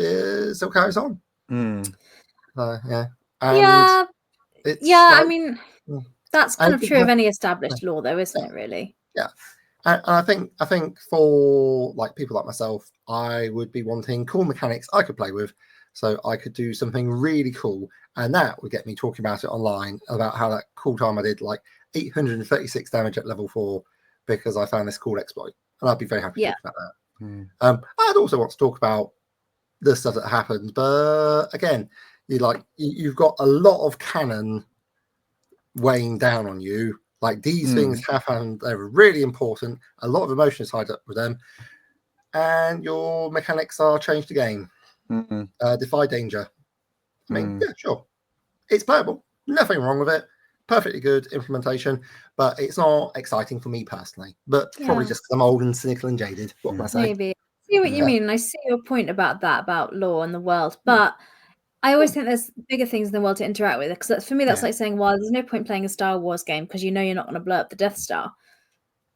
C: still carries on. Yeah.
D: Yeah.
C: It's
D: Yeah,
C: like,
D: I mean, that's kind of true of any established law, though, isn't it? Really?
C: Yeah. And I think for like people like myself, I would be wanting cool mechanics I could play with, so I could do something really cool, and that would get me talking about it online about how that cool time I did like 836 damage at level 4 because I found this cool exploit, and I'd be very happy to talk about that. I'd also want to talk about the stuff that happened, but again, you've got a lot of canon weighing down on you. Like these things happen, they're really important. A lot of emotion is tied up with them, and your mechanics are change the game. Defy danger. I mean, yeah, sure, it's playable. Nothing wrong with it. Perfectly good implementation, but it's not exciting for me personally. But probably just because I'm old and cynical and jaded. What can I say?
D: Maybe. I see what you mean. I see your point about that, about law and the world, but I always think there's bigger things in the world to interact with, because for me that's like saying, well, there's no point playing a Star Wars game because you know you're not going to blow up the Death Star.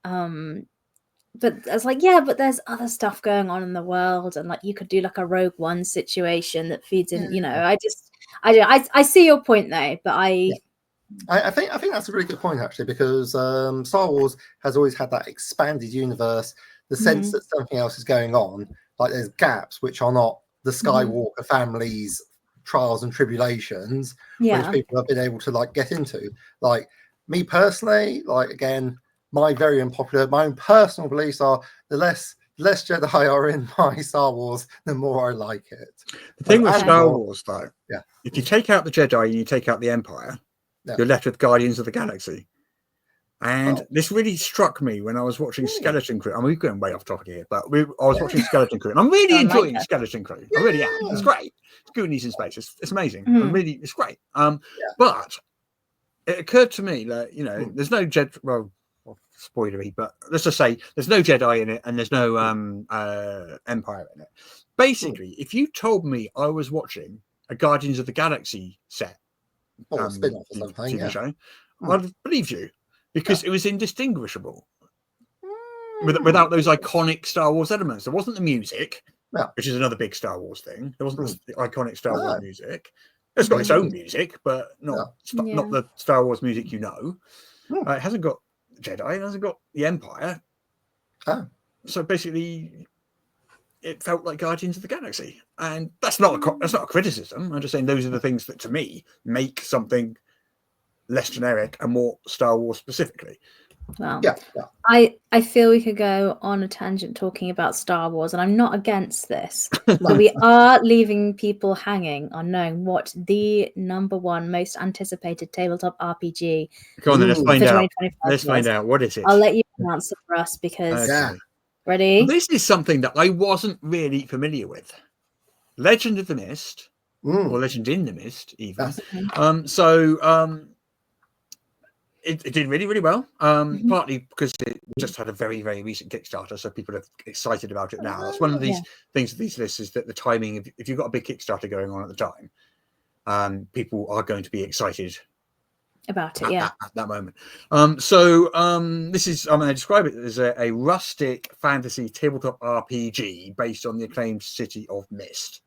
D: But it's like, yeah, but there's other stuff going on in the world, and like you could do like a Rogue One situation that feeds in. You know, I see your point though, but I
C: think that's a really good point actually, because Star Wars has always had that expanded universe, the sense that something else is going on. Like there's gaps which are not the Skywalker family's trials and tribulations, which people have been able to like get into. Like me personally, like again, my own personal beliefs are the less Jedi are in my Star Wars, the more I like it.
B: The thing with Star Wars, though, if you take out the Jedi and you take out the Empire, you're left with Guardians of the Galaxy. And this really struck me when I was watching Skeleton Crew. I mean, we're going way off topic here, but I was watching Skeleton Crew, and I'm really enjoying Skeleton Crew. I really am. It's great. It's Goonies in space. It's amazing. It's great. But it occurred to me that, you know, there's no Jedi. Well, spoilery, but let's just say there's no Jedi in it, and there's no Empire in it. Basically, if you told me I was watching a Guardians of the Galaxy set,
C: spin-off or something,
B: TV show, I'd have believed you. Because it was indistinguishable without those iconic Star Wars elements. There wasn't the music, which is another big Star Wars thing. There wasn't the iconic Star Wars music. It's got its own music, but not the Star Wars music you know. It hasn't got Jedi. It hasn't got the Empire. So basically, it felt like Guardians of the Galaxy, and that's not a criticism. I'm just saying those are the things that to me make something less generic and more Star Wars specifically.
D: Well, I feel we could go on a tangent talking about Star Wars, and I'm not against this, but we are leaving people hanging on knowing what the #1 most anticipated tabletop RPG.
B: Go on then, let's find out. Let's find out what is it.
D: I'll let you answer for us because ready?
B: This is something that I wasn't really familiar with. Legend of the Mist, or Legend in the Mist, even. It did really, really well, partly because it just had a very, very recent Kickstarter, so people are excited about it now. That's one of these things with these lists, is that the timing, if you've got a big Kickstarter going on at the time, people are going to be excited
D: about it,
B: at that moment. This is, I'm going to describe it as a rustic fantasy tabletop RPG based on the acclaimed City of Mist.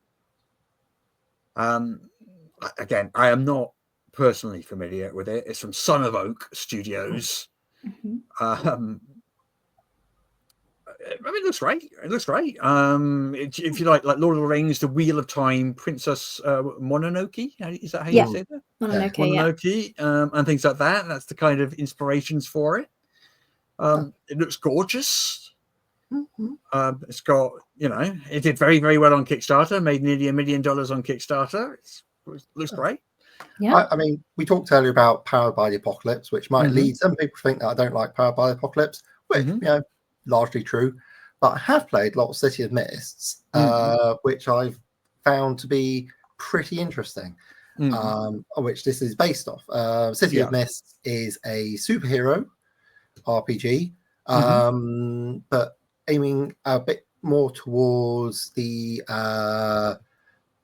B: Again, I am not personally familiar with it. It's from Son of Oak Studios. I mean, it looks great. If you like Lord of the Rings, The Wheel of Time, Princess Mononoke, is that how you say that? Mononoke, and things like that. That's the kind of inspirations for it. It looks gorgeous. It's got, it did very, very well on Kickstarter. Made nearly $1 million on Kickstarter. It looks great.
C: I mean, we talked earlier about Powered by the Apocalypse, which might lead some people to think that I don't like Powered by the Apocalypse, which, largely true. But I have played a lot of City of Mists, which I've found to be pretty interesting, which this is based off. City of Mists is a superhero RPG, but aiming a bit more towards the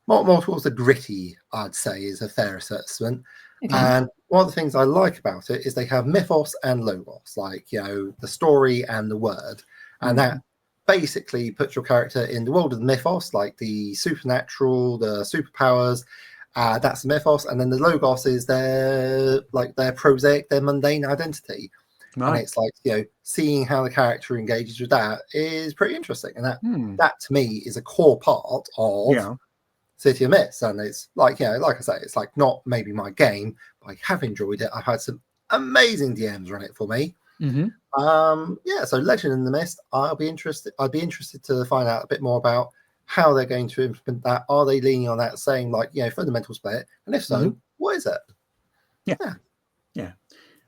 C: more towards the gritty, I'd say, is a fair assessment. And one of the things I like about it is they have mythos and logos, like, the story and the word, and that basically puts your character in the world of the mythos, like the supernatural, the superpowers. That's the mythos, and then the logos is their prosaic, their mundane identity.
B: Right.
C: And it's like, seeing how the character engages with that is pretty interesting, and that to me is a core part of City of Mist. And it's like, like I say, it's like not maybe my game, but I have enjoyed it. I've had some amazing DMs run it for me. So Legend in the Mist, I'd be interested to find out a bit more about how they're going to implement that. Are they leaning on that same fundamental split? And if so, what is it?
B: Yeah.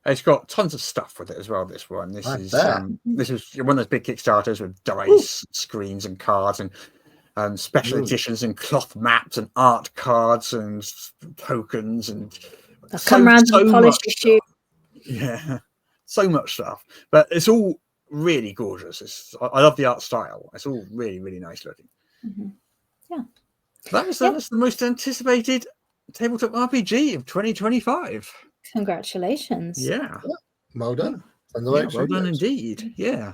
B: It's got tons of stuff with it as well. This one, this is one of those big Kickstarters with dice, screens, and cards, and special editions, and cloth maps, and art cards, and tokens, and
D: come round and polish your shoe.
B: Yeah, so much stuff, but it's all really gorgeous. I love the art style. It's all really, really nice looking.
D: Yeah,
B: that's the most anticipated tabletop RPG of 2025.
D: Congratulations!
B: Yeah,
C: well done.
B: Well done indeed. Yeah.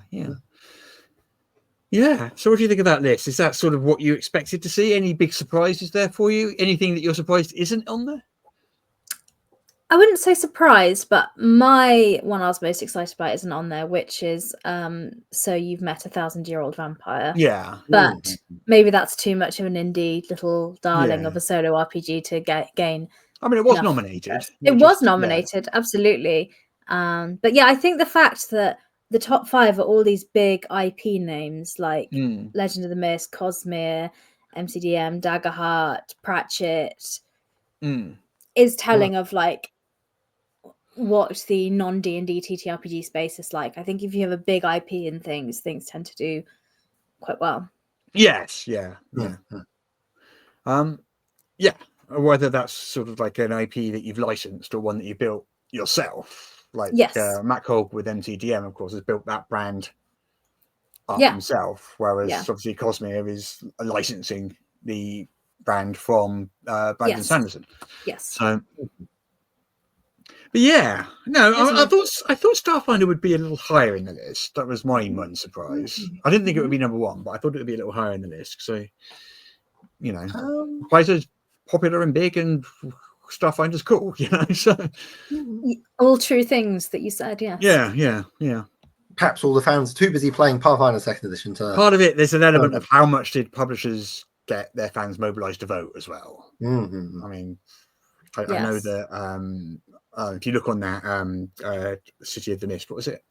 B: So what do you think about this? Is that sort of what you expected to see? Any big surprises there for you? Anything that you're surprised isn't on there?
D: I wouldn't say surprised, but my one I was most excited about isn't on there, which is So You've Met a 1,000-Year-Old Vampire.
B: Yeah.
D: But maybe that's too much of an indie little darling of a solo RPG to gain.
B: I mean, it was nominated.
D: It was nominated, absolutely. But yeah, I think the fact that the top 5 are all these big IP names like Legend of the Mist, Cosmere, MCDM, Daggerheart, Pratchett is telling of like what the non-D&D TTRPG space is like. I think if you have a big IP and things tend to do quite well.
B: Yes, yeah. Whether that's sort of like an IP that you've licensed or one that you built yourself, like Matt Hogg with MCDM, of course, has built that brand up himself, whereas obviously Cosmere is licensing the brand from Brandon Sanderson.
D: Yes.
B: So, but I thought Starfinder would be a little higher in the list. That was my one surprise. I didn't think it would be number 1, but I thought it would be a little higher in the list. So, Pfizer's popular and big, and Starfinder's cool. So
D: all true things that you said.
B: Yeah.
C: Perhaps all the fans are too busy playing Pathfinder 2nd Edition to.
B: Part of it, there's an element of how much did publishers get their fans mobilized to vote as well. I mean, I know that if you look on that City of the Mist, what was it?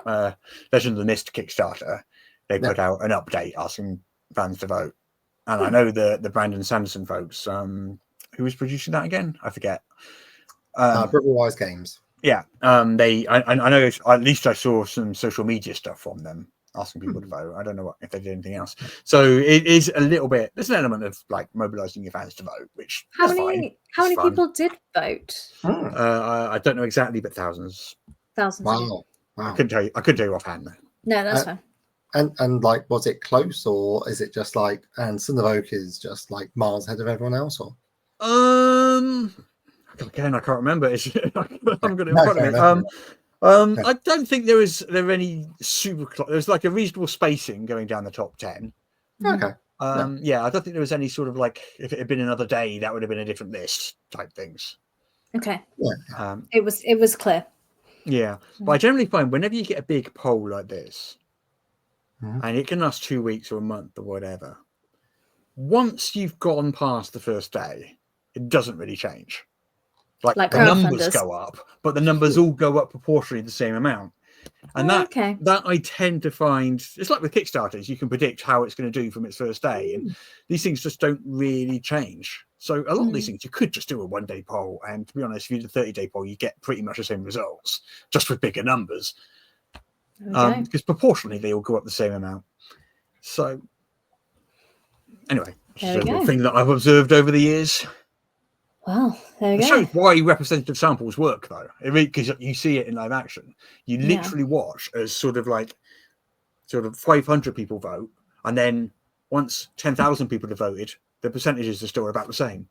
B: Legend of the Mist Kickstarter, they put out an update asking fans to vote. And I know the Brandon Sanderson folks, who was producing that again? I forget.
C: Brooklyn Games.
B: Yeah. I know at least I saw some social media stuff from them asking people to vote. I don't know if they did anything else. So it is a little bit, there's an element of like mobilizing your fans to vote, which
D: how many people did vote?
B: I don't know exactly, but thousands.
C: Wow.
B: I couldn't tell you offhand though.
D: No, that's fine.
C: And like, was it close, or is it just like, and Son of Oak is just like miles ahead of everyone else, or?
B: Again, I can't remember. I'm going to in front of me. I don't think there are any super close. There's like a reasonable spacing going down the top 10.
C: Okay.
B: I don't think there was any sort of like, if it had been another day, that would have been a different list type things.
D: Okay.
C: Yeah.
D: It was clear.
B: Yeah. But I generally find whenever you get a big poll like this, and it can last 2 weeks or a month or whatever, once you've gone past the first day, it doesn't really change. Like the numbers go up, but the numbers all go up proportionally the same amount. And that I tend to find, it's like with Kickstarters, you can predict how it's going to do from its first day. And these things just don't really change. So a lot of these things, you could just do a 1 day poll. And to be honest, if you did a 30-day poll, you get pretty much the same results, just with bigger numbers. Because proportionally, they all go up the same amount. So anyway, it's a thing that I've observed over the years.
D: Well, there we go.
B: It shows why representative samples work, though. Because you see it in live action. You literally watch as sort of 500 people vote, and then once 10,000 people have voted, the percentages are still about the same.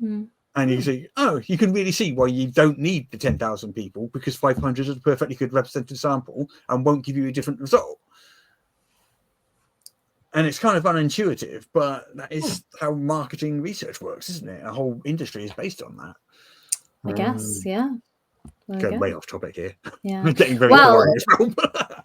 B: And you see, you can really see why you don't need the 10,000 people, because 500 is a perfectly good representative sample and won't give you a different result. And it's kind of unintuitive, but that is how marketing research works, isn't it? A whole industry is based on that.
D: I guess, yeah.
B: Going way off topic here.
D: Yeah.
B: I'm getting very boring as well.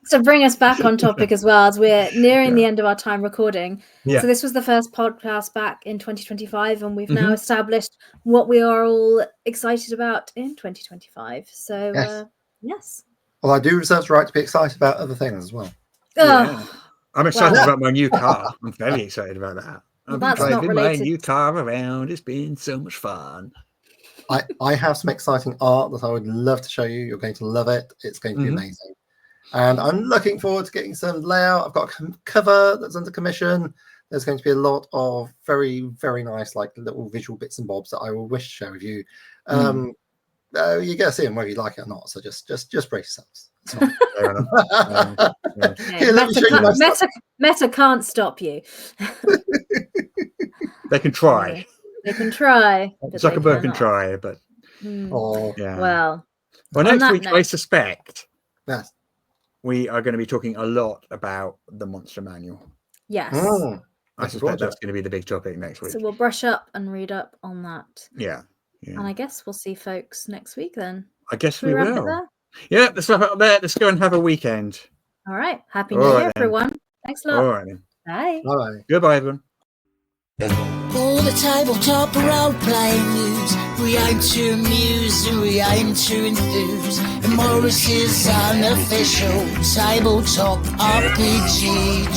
D: To bring us back on topic as well, as we're nearing the end of our time recording.
B: Yeah.
D: So this was the first podcast back in 2025, and we've now established what we are all excited about in 2025. So, yes.
C: Well, I do reserve the right to be excited about other things as well.
B: Yeah. I'm excited about my new car. I'm very excited about that. I've been driving my new car around. It's been so much fun.
C: I have some exciting art that I would love to show you. You're going to love it. It's going to be amazing. And I'm looking forward to getting some layout. I've got a cover that's under commission. There's going to be a lot of very, very nice, like little visual bits and bobs that I will wish to share with you. You get to see them whether you like it or not. So just brace yourselves.
B: Fair enough.
D: Meta can't stop you.
B: They can try.
D: They can try.
B: Zuckerberg can try, but
D: Well,
B: next week I suspect
C: yes,
B: we are going to be talking a lot about the Monster Manual.
D: Yes.
B: I suspect that's going to be the big topic next week.
D: So we'll brush up and read up on that.
B: Yeah.
D: And I guess we'll see folks next week then.
B: I guess we will. Yeah, let's wrap it up there. Let's go and have a weekend.
D: All right. Happy New Year, everyone. Thanks a lot.
B: All right then.
D: Bye.
C: Bye.
B: Goodbye, everyone.
A: All the tabletop role-playing news. We aim to amuse and we aim to enthuse. And Morris's unofficial tabletop RPG.